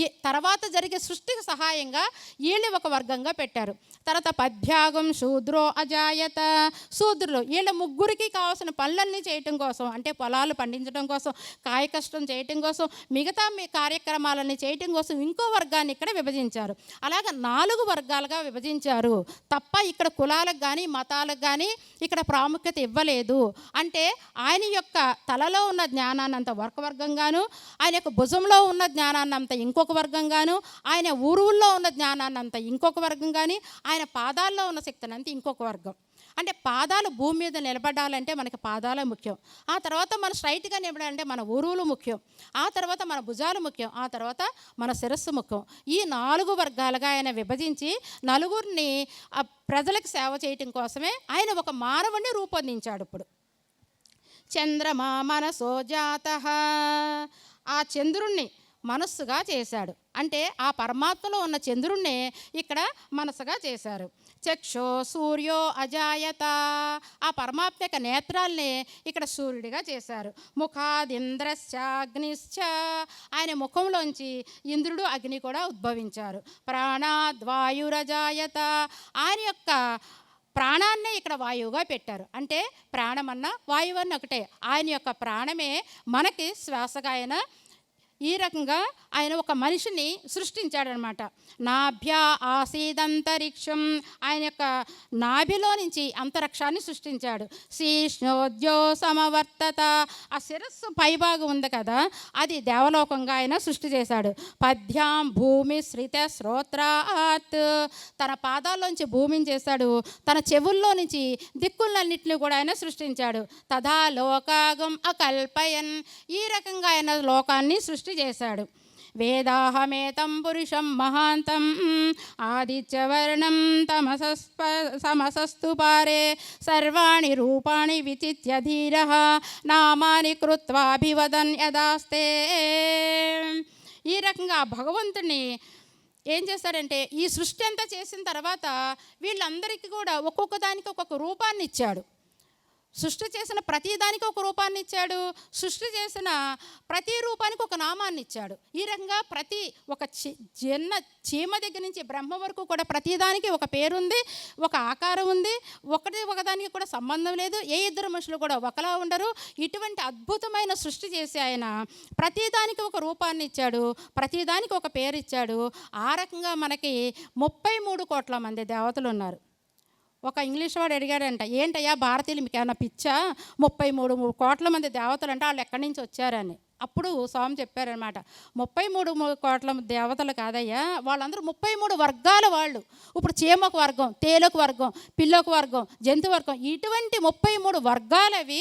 ఈ తర్వాత జరిగే సృష్టికి సహాయంగా వీళ్ళు ఒక వర్గంగా పెట్టారు. తర్వాత పద్భ్యాగం శూద్రో అజాయత, శూద్రులు వీళ్ళ ముగ్గురికి కావాల్సిన పనులన్నీ చేయటం కోసం, అంటే పొలాలు పండించడం కోసం, కాయ కష్టం చేయటం కోసం, మిగతా కార్యక్రమాలన్నీ చేయటం కోసం ఇంకో వర్గాన్ని ఇక్కడ విభజించారు. అలాగ 4 వర్గాలుగా విభజించారు తప్ప ఇక్కడ కులాలకు కానీ మతాలకు కానీ ఇక్కడ ప్రాముఖ్యత ఇవ్వలేదు. అంటే ఆయన యొక్క తలలో ఉన్న జ్ఞానాన్ని అంత ఒక వర్గంగాను, ఆయన యొక్క భుజంలో ఉన్న జ్ఞానాన్ని అంత ఇంకొక వర్గంగాను, ఆయన ఊరువుల్లో ఉన్న జ్ఞానాన్ని అంత ఇంకొక వర్గం కానీ, ఆయన పాదాల్లో ఉన్న శక్తిని అంతా ఇంకొక వర్గం. అంటే పాదాలు భూమి మీద నిలబడాలంటే మనకి పాదాలే ముఖ్యం. ఆ తర్వాత మన స్ట్రైట్గా నిలబడాలంటే మన ఊరువులు ముఖ్యం. ఆ తర్వాత మన భుజాలు ముఖ్యం. ఆ తర్వాత మన శిరస్సు ముఖ్యం. ఈ 4 వర్గాలుగా ఆయన విభజించి నలుగురిని ప్రజలకు సేవ చేయటం కోసమే ఆయన ఒక మానవుడిని రూపొందించాడు. ఇప్పుడు చంద్రమా మనసో జాతః, ఆ చంద్రుణ్ణి మనస్సుగా చేశాడు. అంటే ఆ పరమాత్మలో ఉన్న చంద్రుణ్ణి ఇక్కడ మనసుగా చేశారు. చక్షో సూర్యో అజాయత, ఆ పరమాత్మ యొక్క నేత్రాల్ని ఇక్కడ సూర్యుడిగా చేశారు. ముఖాదింద్రశ్చాగ్నిశ్చ, ఆయన ముఖంలోంచి ఇంద్రుడు అగ్ని కూడా ఉద్భవించారు. ప్రాణాద్వాయురజాయత, ఆయన యొక్క ప్రాణాన్నే ఇక్కడ వాయువుగా పెట్టారు. అంటే ప్రాణమన్నా వాయువన్న ఒకటే. ఆయన యొక్క ప్రాణమే మనకి శ్వాసగా ఆయన ఈ రకంగా ఆయన ఒక మనిషిని సృష్టించాడనమాట. నాభ్యా ఆసీదంతరిక్షం, ఆయన యొక్క నాభిలో నుంచి అంతరిక్షాన్ని సృష్టించాడు. శీష్ణోద్యో సమవర్తత, ఆ శిరస్సు పైభాగం ఉంది కదా, అది దేవలోకంగా ఆయన సృష్టి చేశాడు. పద్భ్యాం భూమి శ్రిత శ్రోత్రాత్, తన పాదాల్లోంచి భూమిని చేశాడు. తన చెవుల్లో నుంచి దిక్కులన్నింటినీ కూడా ఆయన సృష్టించాడు. తథా లోకాగం అకల్పయన్, ఈ రకంగా ఆయన లోకాన్ని సృష్టి చేశాడు. వేదాహమేతం పురుషం మహాంతం ఆదిత్యవర్ణం సమసస్తు పారే సర్వాణి రూపాణి విచిత్య ధీరః నామాని కృత్వాభివదన్ యదాస్తే. ఈ రకంగా భగవంతుని ఏం చేశాడంటే, ఈ సృష్టి అంతా చేసిన తర్వాత వీళ్ళందరికీ కూడా ఒక్కొక్క దానికి ఒక్కొక్క రూపాన్ని ఇచ్చాడు. సృష్టి చేసిన ప్రతి దానికి ఒక రూపాన్ని ఇచ్చాడు. సృష్టి చేసిన ప్రతి రూపానికి ఒక నామాన్ని ఇచ్చాడు. ఈ రకంగా ప్రతి ఒక చీమ దగ్గర నుంచి బ్రహ్మ వరకు కూడా ప్రతిదానికి ఒక పేరుంది, ఒక ఆకారం ఉంది. ఒకదానికి కూడా సంబంధం లేదు. ఏ ఇద్దరు మనుషులు కూడా ఒకలా ఉండరు. ఇటువంటి అద్భుతమైన సృష్టి చేసి ఆయన ప్రతిదానికి ఒక రూపాన్ని ఇచ్చాడు, ప్రతిదానికి ఒక పేరు ఇచ్చాడు. ఆ రకంగా మనకి 33 కోట్ల మంది దేవతలు ఉన్నారు. ఒక ఇంగ్లీష్ వాడు అడిగాడంట, ఏంటయ్యా భారతీయులు మీకు ఏమైనా పిచ్చా, 33 కోట్ల మంది దేవతలు అంటే వాళ్ళు ఎక్కడి నుంచి వచ్చారని. అప్పుడు స్వామి చెప్పారనమాట, 33 కోట్ల దేవతలు కాదయ్యా, వాళ్ళందరూ 33 వర్గాల వాళ్ళు. ఇప్పుడు చీమకు వర్గం, తేలకు వర్గం, పిల్లకు వర్గం, జంతు వర్గం, ఇటువంటి 33 వర్గాలవి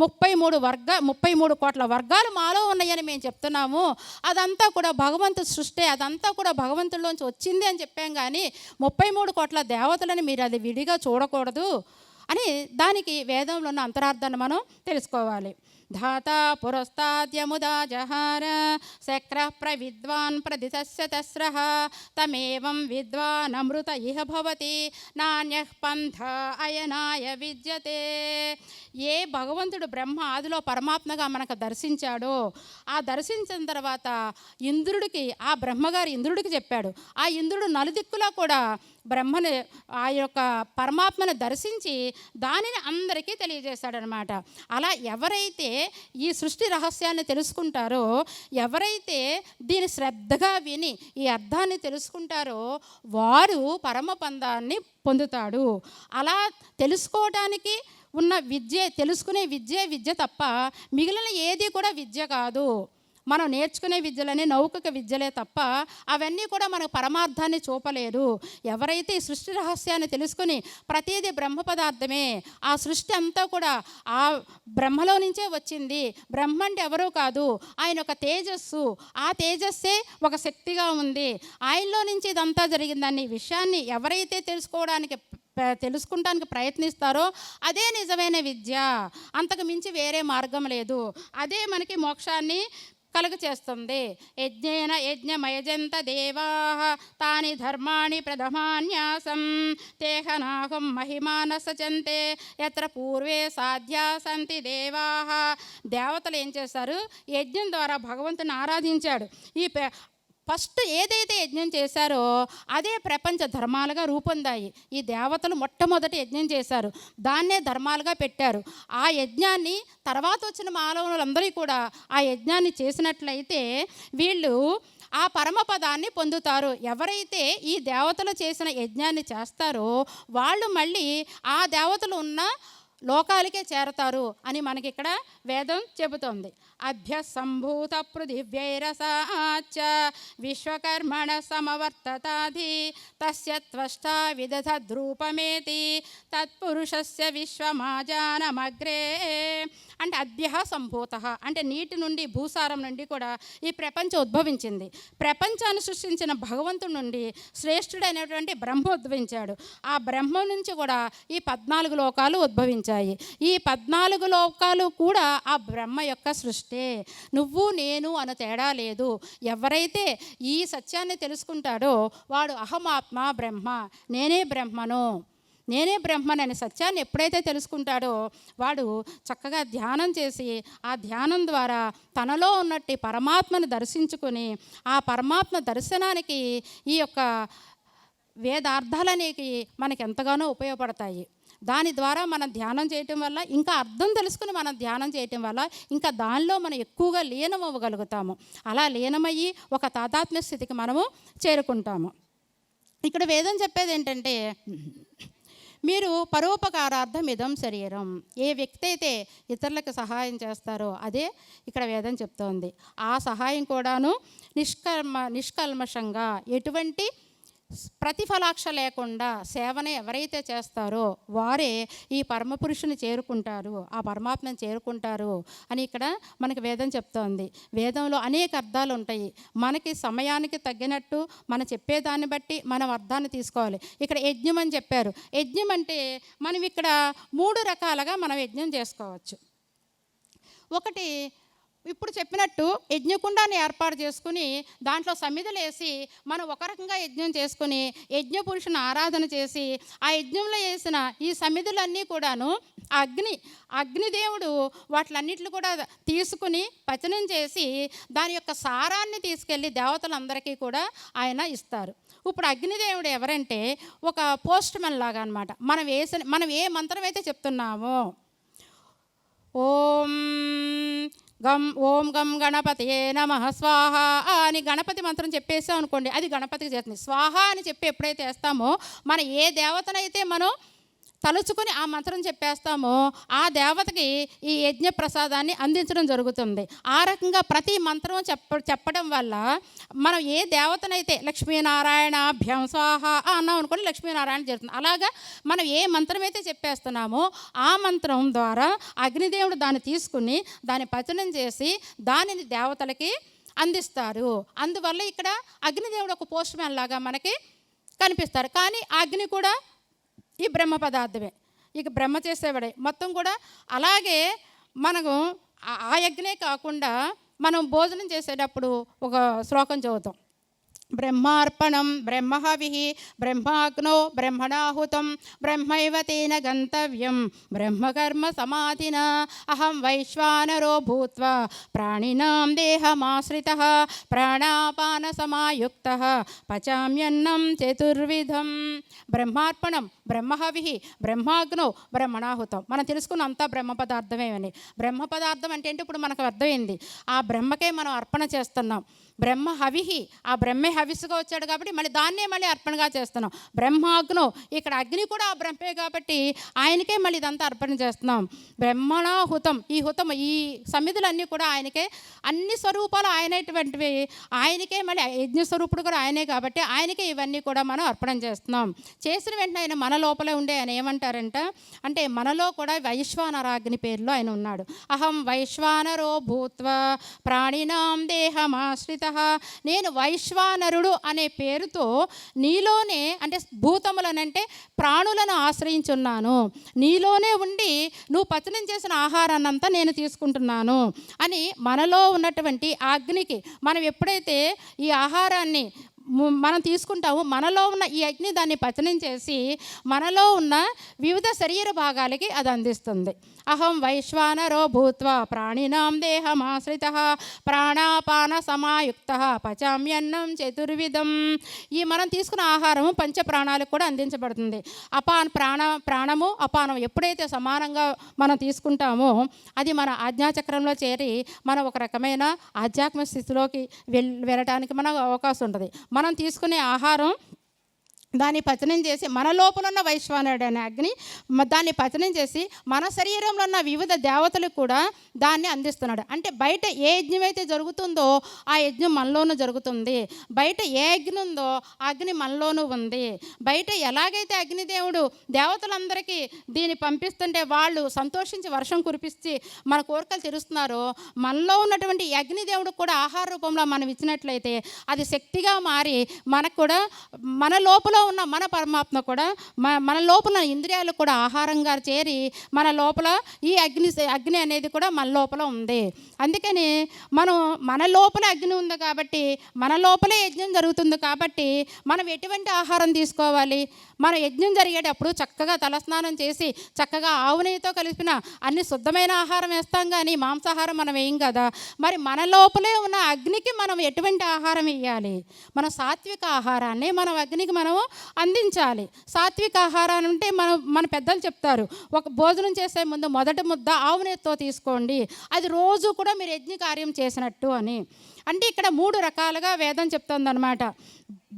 33 కోట్ల వర్గాలు మాలో ఉన్నాయని మేము చెప్తున్నాము. అదంతా కూడా భగవంతుడి సృష్టి, అదంతా కూడా భగవంతుడిలోంచి వచ్చింది అని చెప్పాం. కానీ 33 కోట్ల దేవతలని మీరు అది విడిగా చూడకూడదు. అని దానికి వేదంలో ఉన్న అంతరార్థాన్ని మనం తెలుసుకోవాలి. ధాతా పురస్తాద్యముదా జహార శక్ర ప్రవిద్వాన్ ప్రదిశస్య తస్రః తమేవం విద్వాన్ అమృత ఇహ భవతి నాణ్యః పంథ అయనాయ విద్యతే. ఏ భగవంతుడు బ్రహ్మ ఆదిలో పరమాత్మగా మనకు దర్శించాడో, ఆ దర్శించిన తర్వాత ఇంద్రుడికి, ఆ బ్రహ్మగారు ఇంద్రుడికి చెప్పాడు. ఆ ఇంద్రుడు నలుదిక్కులా కూడా బ్రహ్మని, ఆ యొక్క పరమాత్మను దర్శించి దానిని అందరికీ తెలియజేశాడనమాట. అలా ఎవరైతే ఈ సృష్టి రహస్యాన్ని తెలుసుకుంటారో, ఎవరైతే దీని శ్రద్ధగా విని ఈ అర్థాన్ని తెలుసుకుంటారో వారు పరమపందాన్ని పొందుతాడు. అలా తెలుసుకోవడానికి ఉన్న విద్య, తెలుసుకునే విద్య తప్ప మిగిలిన ఏది కూడా విద్య కాదు. మనం నేర్చుకునే విద్యలని నౌకిక విద్యలే తప్ప అవన్నీ కూడా మనకు పరమార్థాన్ని చూపలేదు. ఎవరైతే ఈ సృష్టి రహస్యాన్ని తెలుసుకుని ప్రతిదీ బ్రహ్మ పదార్థమే, ఆ సృష్టి అంతా కూడా ఆ బ్రహ్మలో నుంచే వచ్చింది, బ్రహ్మ అంటే ఎవరూ కాదు, ఆయన ఒక తేజస్సు, ఆ తేజస్సే ఒక శక్తిగా ఉంది, ఆయనలో నుంచి ఇదంతా జరిగిందనే విషయాన్ని ఎవరైతే తెలుసుకుంటానికి ప్రయత్నిస్తారో అదే నిజమైన విద్య. అంతకు మించి వేరే మార్గం లేదు. అదే మనకి మోక్షాన్ని కలుగ చేస్తుంది. యజ్ఞేన యజ్ఞమయజంత దేవాః తాని ధర్మాణి ప్రథమాన్యాసం తేహనాహం మహిమాన సచంతే యత్ర పూర్వే సాధ్యా సంతి దేవాః. దేవతలు ఏం చేశారు? యజ్ఞం ద్వారా భగవంతుని ఆరాధించాడు. ఫస్ట్ ఏదైతే యజ్ఞం చేశారో అదే ప్రపంచ ధర్మాలుగా రూపొందాయి. ఈ దేవతలు మొట్టమొదటి యజ్ఞం చేశారు, దాన్నే ధర్మాలుగా పెట్టారు. ఆ యజ్ఞాన్ని తర్వాత వచ్చిన మానవులందరూ కూడా ఆ యజ్ఞాన్ని చేసినట్లయితే వీళ్ళు ఆ పరమపదాన్ని పొందుతారు. ఎవరైతే ఈ దేవతలు చేసిన యజ్ఞాన్ని చేస్తారో వాళ్ళు మళ్ళీ ఆ దేవతలు ఉన్న లోకాలకే చేరతారు అని మనకి ఇక్కడ వేదం చెబుతోంది. అభ్యసంభూత పృథివ్యైరసాచ విశ్వకర్మణ సమవర్తతాధి తస్య త్వష్టా విదధద్రూపమేతి తత్పురుషస్య విశ్వమాజానమగ్రే. అంటే అభ్య సంభూత అంటే నీటి నుండి, భూసారం నుండి కూడా ఈ ప్రపంచం ఉద్భవించింది. ప్రపంచాన్ని సృష్టించిన భగవంతుడి నుండి శ్రేష్ఠుడైనటువంటి బ్రహ్మ ఉద్భవించాడు. ఆ బ్రహ్మ నుంచి కూడా ఈ 14 లోకాలు ఉద్భవించాయి. ఈ 14 లోకాలు కూడా ఆ బ్రహ్మ యొక్క సృష్టే. నువ్వు నేను అను తేడా లేదు. ఎవరైతే ఈ సత్యాన్ని తెలుసుకుంటాడో వాడు అహమాత్మ బ్రహ్మ, నేనే బ్రహ్మనని సత్యాన్ని ఎప్పుడైతే తెలుసుకుంటాడో వాడు చక్కగా ధ్యానం చేసి ఆ ధ్యానం ద్వారా తనలో ఉన్నట్టు పరమాత్మను దర్శించుకొని ఆ పరమాత్మ దర్శనానికి ఈ యొక్క వేదార్థాలనేవి మనకి ఎంతగానో ఉపయోగపడతాయి. దాని ద్వారా మనం ధ్యానం చేయటం వల్ల, ఇంకా అర్థం తెలుసుకుని మనం ధ్యానం చేయటం వల్ల ఇంకా దానిలో మనం ఎక్కువగా లీనం అవ్వగలుగుతాము. అలా లీనమయ్యి ఒక తాదాత్మ్య స్థితికి మనము చేరుకుంటాము. ఇక్కడ వేదం చెప్పేది ఏంటంటే, మీరు పరోపకారార్థం ఇదం శరీరం. ఏ వ్యక్తి అయితే ఇతరులకు సహాయం చేస్తారో అదే ఇక్కడ వేదం చెప్తోంది. ఆ సహాయం కూడాను నిష్కల్మషంగా, ఎటువంటి ప్రతిఫలాక్ష లేకుండా సేవనే ఎవరైతే చేస్తారో వారే ఈ పరమపురుషుని చేరుకుంటారు, ఆ పరమాత్మని చేరుకుంటారు అని ఇక్కడ మనకి వేదం చెప్తోంది. వేదంలో అనేక అర్థాలు ఉంటాయి. మనకి సమయానికి తగ్గినట్టు మనం చెప్పేదాన్ని బట్టి మనం అర్థాన్ని తీసుకోవాలి. ఇక్కడ యజ్ఞం అని చెప్పారు. యజ్ఞం అంటే మనం ఇక్కడ 3 రకాలుగా మనం యజ్ఞం చేసుకోవచ్చు. ఒకటి, ఇప్పుడు చెప్పినట్టు యజ్ఞకుండాన్ని ఏర్పాటు చేసుకుని దాంట్లో సమిధులు వేసి మనం ఒక రకంగా యజ్ఞం చేసుకుని యజ్ఞ పురుషుని ఆరాధన చేసి ఆ యజ్ఞంలో వేసిన ఈ సమిధులన్నీ కూడాను అగ్నిదేవుడు వాటిలన్నిటిని కూడా తీసుకుని పచనం చేసి దాని యొక్క సారాన్ని తీసుకెళ్ళి దేవతలందరికీ కూడా ఆయన ఇస్తారు. ఇప్పుడు అగ్నిదేవుడు ఎవరంటే ఒక పోస్ట్ మ్యాన్ లాగా అనమాట. మనం ఏ మంత్రం అయితే చెప్తున్నామో, ఓం గం గణపతియే నమః స్వాహ అని గణపతి మంత్రం చెప్పేసాం అనుకోండి, అది గణపతికి చేస్తుంది. స్వాహ అని చెప్పి ఎప్పుడైతే వేస్తామో, మన ఏ దేవతనైతే మనం తలుచుకొని ఆ మంత్రం చెప్పేస్తామో ఆ దేవతకి ఈ యజ్ఞ ప్రసాదాన్ని అందించడం జరుగుతుంది. ఆ రకంగా ప్రతి మంత్రం చెప్పడం వల్ల మనం ఏ దేవతనైతే లక్ష్మీనారాయణాభ్యం స్వాహ అన్నాం అనుకోండి, లక్ష్మీనారాయణ జరుగుతుంది. అలాగా మనం ఏ మంత్రం అయితే చెప్పేస్తున్నామో ఆ మంత్రం ద్వారా అగ్నిదేవుడు దాన్ని తీసుకుని దాన్ని పచనం చేసి దానిని దేవతలకి అందిస్తారు. అందువల్ల ఇక్కడ అగ్నిదేవుడు ఒక పోస్ట్ మ్యాన్ లాగా మనకి కనిపిస్తారు. కానీ అగ్ని కూడా ఈ బ్రహ్మ పదార్థమే. ఇక బ్రహ్మ చేసేవాడే మొత్తం కూడా. అలాగే మనకు ఆ యజ్ఞే కాకుండా మనం భోజనం చేసేటప్పుడు ఒక శ్లోకం చదువుతాం. బ్రహ్మార్పణం బ్రహ్మహవిః బ్రహ్మాగ్నో బ్రహ్మణాహుతం బ్రహ్మైవ తేన గంతవ్యం బ్రహ్మకర్మ సమాధినా అహం వైశ్వానరో భూత్వా ప్రాణినాం దేహమాశ్రితః ప్రాణాపాన సమాయుక్తః పచామ్యన్నం చతుర్విధం. బ్రహ్మార్పణం బ్రహ్మహవిః బ్రహ్మాగ్నో బ్రహ్మణాహుతం. మనం తెలుసుకున్న అంతా బ్రహ్మ పదార్థమే అని. బ్రహ్మ పదార్థం అంటే ఏంటి ఇప్పుడు మనకు అర్థమైంది. ఆ బ్రహ్మకే మనం అర్పణ చేస్తున్నాం. బ్రహ్మ హవిః, ఆ బ్రహ్మే హవిస్సుగా వచ్చాడు కాబట్టి మళ్ళీ దాన్నే మళ్ళీ అర్పణగా చేస్తున్నాం. బ్రహ్మాగ్నో, ఇక్కడ అగ్ని కూడా ఆ బ్రహ్మే కాబట్టి ఆయనకే మళ్ళీ ఇదంతా అర్పణ చేస్తున్నాం. బ్రహ్మణాహుతం, ఈ హుతం ఈ సమిధులన్నీ కూడా ఆయనకే, అన్ని స్వరూపాలు ఆయనటువంటివి ఆయనకే, మళ్ళీ యజ్ఞ స్వరూపుడు కూడా ఆయనే కాబట్టి ఆయనకే ఇవన్నీ కూడా మనం అర్పణ చేస్తున్నాం. చేసిన వెంటనే ఆయన మన లోపలే ఉండే ఆయన ఏమంటారంట అంటే మనలో కూడా వైశ్వానరాగ్ని పేరులో ఆయన ఉన్నాడు. అహం వైశ్వానరో భూత్వా ప్రాణినాం దేహమాశ్రిత. నేను వైశ్వానరుడు అనే పేరుతో నీలోనే, అంటే భూతములనంటే ప్రాణులను ఆశ్రయించున్నాను, నీలోనే ఉండి నువ్వు పచనం చేసిన ఆహారాన్నంతా నేను తీసుకుంటున్నాను అని మనలో ఉన్నటువంటి అగ్నికి మనం ఎప్పుడైతే ఈ ఆహారాన్ని మనం తీసుకుంటాము, మనలో ఉన్న ఈ అగ్ని దాన్ని పచనం చేసి మనలో ఉన్న వివిధ శరీర భాగాలకి అది అందిస్తుంది. అహం వైశ్వానరో భూత్వా ప్రాణినాం దేహమాశ్రితః ప్రాణాపాన సమాయుక్తః పచామ్యన్నం చతుర్విధం. ఈ మనం తీసుకున్న ఆహారము పంచ ప్రాణాలకు కూడా అందించబడుతుంది. ప్రాణము అపానం ఎప్పుడైతే సమానంగా మనం తీసుకుంటామో అది మన ఆజ్ఞాచక్రంలో చేరి మనం ఒక రకమైన ఆధ్యాత్మిక స్థితిలోకి వెళ్ళటానికి మనకు అవకాశం ఉంటుంది. మనం తీసుకునే ఆహారం దాన్ని పచనం చేసి మన లోపల ఉన్న వైశ్వానుడు అనే అగ్ని దాన్ని పచనం చేసి మన శరీరంలో ఉన్న వివిధ దేవతలకు కూడా దాన్ని అందిస్తున్నాడు. అంటే బయట ఏ యజ్ఞం అయితే జరుగుతుందో ఆ యజ్ఞం మనలోనూ జరుగుతుంది. బయట ఏ అగ్ని ఉందో ఆ అగ్ని మనలోనూ ఉంది. బయట ఎలాగైతే అగ్నిదేవుడు దేవతలందరికీ దీన్ని పంపిస్తుంటే వాళ్ళు సంతోషించి వర్షం కురిపించి మన కోరికలు తీరుస్తున్నారో, మనలో ఉన్నటువంటి ఈ అగ్నిదేవుడు కూడా ఆహార రూపంలో మనం ఇచ్చినట్లయితే అది శక్తిగా మారి మనకు కూడా మన లోపల ఉన్న మన పరమాత్మ కూడా మన లోపల ఇంద్రియాలు కూడా ఆహారంగా చేరి మన లోపల ఈ అగ్ని అనేది కూడా మన లోపల ఉంది. అందుకని మనం మన లోపల అగ్ని ఉంది కాబట్టి మన లోపలే యజ్ఞం జరుగుతుంది కాబట్టి మనం ఎటువంటి ఆహారం తీసుకోవాలి? మన యజ్ఞం జరిగేటప్పుడు చక్కగా తలస్నానం చేసి చక్కగా ఆవు నెయ్యితో కలిపిన అన్ని శుద్ధమైన ఆహారం వేస్తాం, కానీ మాంసాహారం మనం వేయం కదా. మరి మన లోపలే ఉన్న అగ్నికి మనం ఎటువంటి ఆహారం వేయాలి? మన సాత్విక ఆహారాన్ని మనం అగ్నికి మనం అందించాలి. సాత్విక ఆహారం అంటే మన పెద్దలు చెప్తారు, ఒక భోజనం చేసే ముందు మొదటి ముద్ద ఆవు నెయ్యితో తీసుకోండి, అది రోజు కూడా మీరు యజ్ఞ కార్యం చేసినట్టు అని. అంటే ఇక్కడ 3 రకాలుగా వేదం చెప్తుందన్నమాట.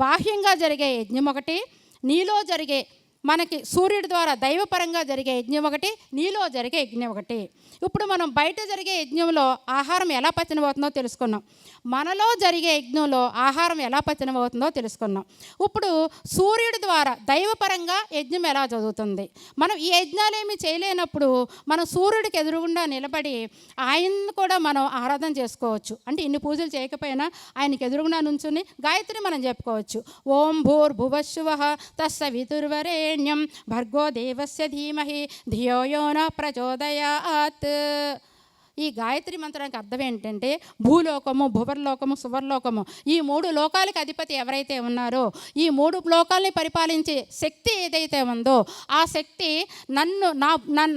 బాహ్యంగా జరిగే యజ్ఞం ఒకటి, నీలో జరిగే మనకి సూర్యుడి ద్వారా దైవపరంగా జరిగే యజ్ఞం ఒకటి, నీలో జరిగే యజ్ఞం ఒకటి. ఇప్పుడు మనం బయట జరిగే యజ్ఞంలో ఆహారం ఎలా పచనమవుతుందో తెలుసుకున్నాం, మనలో జరిగే యజ్ఞంలో ఆహారం ఎలా పచనమవుతుందో తెలుసుకున్నాం. ఇప్పుడు సూర్యుడి ద్వారా దైవపరంగా యజ్ఞం ఎలా జరుగుతుంది? మనం ఈ యజ్ఞాలేమి చేయలేనప్పుడు మనం సూర్యుడికి ఎదురుగుండా నిలబడి ఆయన్ని కూడా మనం ఆరాధన చేసుకోవచ్చు. అంటే ఇన్ని పూజలు చేయకపోయినా ఆయనకి ఎదురుగుండా నుంచుని గాయత్రి మనం చెప్పుకోవచ్చు. ఓం భూర్భువస్సువః తస్సవితుర్వరేణ్యం భర్గో దేవస్య ధీమహి ధియో యో నః ప్రచోదయాత్. ఈ గాయత్రి మంత్రానికి అర్థం ఏంటంటే భూలోకము, భువర్లోకము, సువర్లోకము, ఈ 3 లోకాలకి అధిపతి ఎవరైతే ఉన్నారో, ఈ 3 లోకాలని పరిపాలించే శక్తి ఏదైతే ఉందో ఆ శక్తి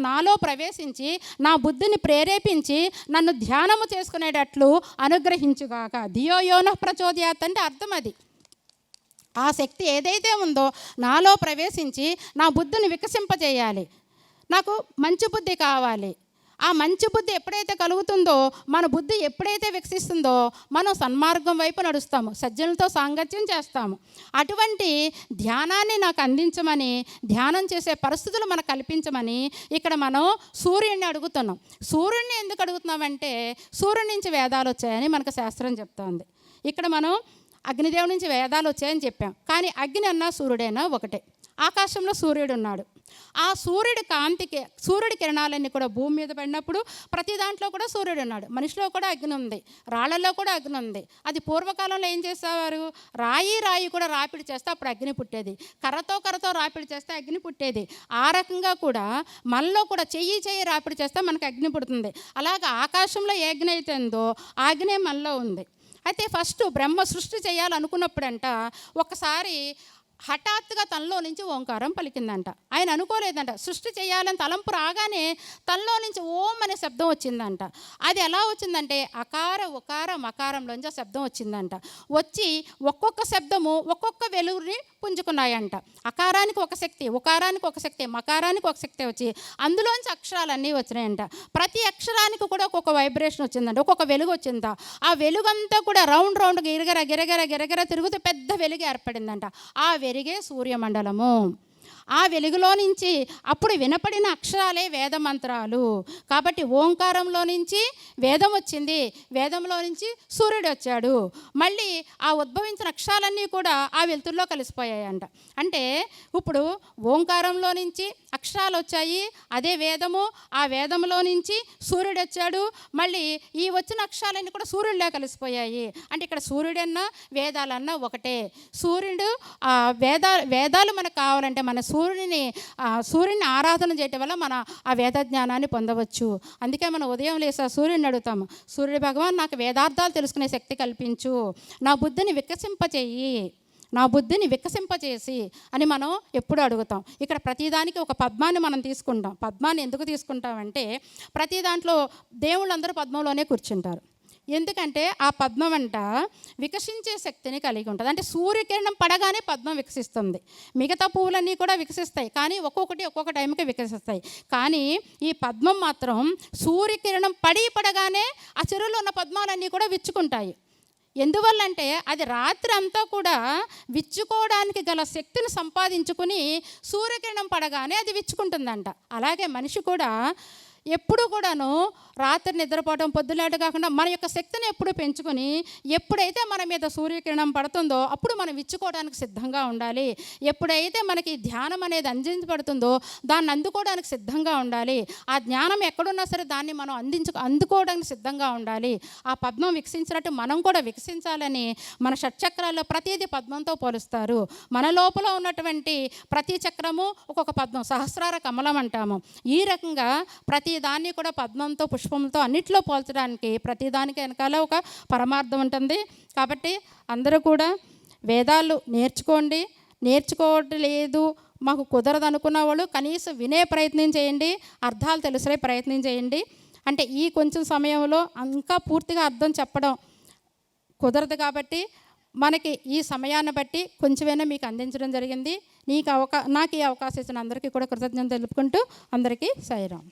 నాలో ప్రవేశించి నా బుద్ధిని ప్రేరేపించి నన్ను ధ్యానము చేసుకునేటట్లు అనుగ్రహించుగాక. ధియో యో నః ప్రచోదయాత్ అంటే అర్థం అది. ఆ శక్తి ఏదైతే ఉందో నాలో ప్రవేశించి నా బుద్ధిని వికసింపజేయాలి. నాకు మంచి బుద్ధి కావాలి. ఆ మంచి బుద్ధి ఎప్పుడైతే కలుగుతుందో, మన బుద్ధి ఎప్పుడైతే వికసిస్తుందో మనం సన్మార్గం వైపు నడుస్తాము, సజ్జనులతో సాంగత్యం చేస్తాము. అటువంటి ధ్యానాన్ని నాకు అందించమని, ధ్యానం చేసే పరిస్థితులు మనకు కల్పించమని ఇక్కడ మనం సూర్యుడిని అడుగుతున్నాం. సూర్యుడిని ఎందుకు అడుగుతున్నామంటే సూర్యుడి నుంచి వేదాలు వచ్చాయని మనకు శాస్త్రం చెప్తోంది. ఇక్కడ మనం అగ్నిదేవుడి నుంచి వేదాలు వచ్చాయని చెప్పాం, కానీ అగ్ని అన్నా సూర్యుడైనా ఒకటే. ఆకాశంలో సూర్యుడు ఉన్నాడు. ఆ సూర్యుడి కాంతికి, సూర్యుడి కిరణాలన్నీ కూడా భూమి మీద పడినప్పుడు ప్రతి దాంట్లో కూడా సూర్యుడు ఉన్నాడు. మనిషిలో కూడా అగ్ని ఉంది, రాళ్ళల్లో కూడా అగ్ని ఉంది. అది పూర్వకాలంలో ఏం చేసేవారు, రాయి కూడా రాపిడి చేస్తే అప్పుడు అగ్ని పుట్టేది, కర్రతో రాపిడి చేస్తే అగ్ని పుట్టేది. ఆ రకంగా కూడా మనలో కూడా చెయ్యి రాపిడి చేస్తే మనకు అగ్ని పుడుతుంది. అలాగే ఆకాశంలో ఏ అగ్ని అయితే ఉందో ఆ అగ్ని మనలో ఉంది. అయితే ఫస్ట్ బ్రహ్మ సృష్టి చేయాలనుకున్నప్పుడంట ఒకసారి హఠాత్తుగా తనలో నుంచి ఓంకారం పలికిందంట. ఆయన అనుకోలేదంట. సృష్టి చేయాలని తలంపు రాగానే తనలో నుంచి ఓం అనే శబ్దం వచ్చిందంట. అది ఎలా వచ్చిందంటే అకార ఉకార మకారంలోంచి ఆ శబ్దం వచ్చిందంట. వచ్చి ఒక్కొక్క శబ్దము ఒక్కొక్క వెలుగుని పుంజుకున్నాయంట. అకారానికి ఒక శక్తి, ఉకారానికి ఒక శక్తి, మకారానికి ఒక శక్తి వచ్చి అందులోంచి అక్షరాలన్నీ వచ్చినాయంట. ప్రతి అక్షరానికి కూడా ఒక్కొక్క వైబ్రేషన్ వచ్చిందంట, ఒక్కొక్క వెలుగు వచ్చిందా. ఆ వెలుగంతా కూడా రౌండ్గా గిరగిర తిరుగుతూ పెద్ద వెలుగు ఏర్పడిందంట. ఆ వెలుగే సూర్యమండలము. ఆ వెలుగులో నుంచి అప్పుడు వినపడిన అక్షరాలే వేద మంత్రాలు. కాబట్టి ఓంకారంలో నుంచి వేదం వచ్చింది, వేదంలో నుంచి సూర్యుడు వచ్చాడు. మళ్ళీ ఆ ఉద్భవించిన అక్షరాలన్నీ కూడా ఆ వెలుతుల్లో కలిసిపోయాయంట. అంటే ఇప్పుడు ఓంకారంలో నుంచి అక్షరాలు వచ్చాయి, అదే వేదము. ఆ వేదంలో నుంచి సూర్యుడు వచ్చాడు. మళ్ళీ ఈ వచ్చిన అక్షరాలన్నీ కూడా సూర్యుడిలో కలిసిపోయాయి. అంటే ఇక్కడ సూర్యుడన్నా వేదాలన్నా ఒకటే. సూర్యుడు వేదాలు మనకు కావాలంటే మన సూర్యుని ఆరాధన చేయటం వల్ల మన ఆ వేద జ్ఞానాన్ని పొందవచ్చు. అందుకే మనం ఉదయం లేసా సూర్యుడిని అడుగుతాము, సూర్యుడు భగవాన్ నాకు వేదార్థాలు తెలుసుకునే శక్తి కల్పించు, నా బుద్ధిని వికసింపచేసి అని మనం ఎప్పుడు అడుగుతాం. ఇక్కడ ప్రతిదానికి ఒక పద్మాన్ని మనం తీసుకుంటాం. పద్మాన్ని ఎందుకు తీసుకుంటామంటే ప్రతి దాంట్లో దేవుళ్ళందరూ పద్మంలోనే కూర్చుంటారు. ఎందుకంటే ఆ పద్మం అంట వికసించే శక్తిని కలిగి ఉంటుంది. అంటే సూర్యకిరణం పడగానే పద్మం వికసిస్తుంది. మిగతా పువ్వులన్నీ కూడా వికసిస్తాయి, కానీ ఒక్కొక్క టైంకి వికసిస్తాయి. కానీ ఈ పద్మం మాత్రం సూర్యకిరణం పడగానే ఆ చెరువులో ఉన్న పద్మాలన్నీ కూడా విచ్చుకుంటాయి. ఎందువల్లంటే అది రాత్రి అంతా కూడా విచ్చుకోవడానికి గల శక్తిని సంపాదించుకుని సూర్యకిరణం పడగానే అది విచ్చుకుంటుందంట. అలాగే మనిషి కూడా ఎప్పుడు కూడాను రాత్రి నిద్రపోవడం, పొద్దులేట కాకుండా మన యొక్క శక్తిని ఎప్పుడు పెంచుకొని ఎప్పుడైతే మన మీద సూర్యకిరణం పడుతుందో అప్పుడు మనం విచ్చుకోవడానికి సిద్ధంగా ఉండాలి. ఎప్పుడైతే మనకి ధ్యానం అనేది అందించబడుతుందో దాన్ని అందుకోవడానికి సిద్ధంగా ఉండాలి. ఆ జ్ఞానం ఎక్కడున్నా సరే దాన్ని మనం అందుకోవడానికి సిద్ధంగా ఉండాలి. ఆ పద్మం వికసించినట్టు మనం కూడా వికసించాలని మన షట్చక్రాల్లో ప్రతిదీ పద్మంతో పోలుస్తారు. మన లోపల ఉన్నటువంటి ప్రతి చక్రము ఒక్కొక్క పద్మం, సహస్రార కమలం అంటాము. ఈ రకంగా ప్రతి దాన్ని కూడా పద్మంతో, పుష్పంతో అన్నిట్లో పోల్చడానికి ప్రతిదానికి వెనకాల ఒక పరమార్థం ఉంటుంది. కాబట్టి అందరూ కూడా వేదాలు నేర్చుకోవట్లేదు, మాకు కుదరదు అనుకున్న వాళ్ళు కనీసం వినే ప్రయత్నం చేయండి, అర్థాలు తెలిసే ప్రయత్నం చేయండి. అంటే ఈ కొంచెం సమయంలో ఇంకా పూర్తిగా అర్థం చెప్పడం కుదరదు కాబట్టి మనకి ఈ సమయాన్ని బట్టి కొంచెమైనా మీకు అందించడం జరిగింది. నాకు ఈ అవకాశం ఇచ్చిన అందరికీ కూడా కృతజ్ఞతలు తెలుపుకుంటూ అందరికీ సాయిరాం.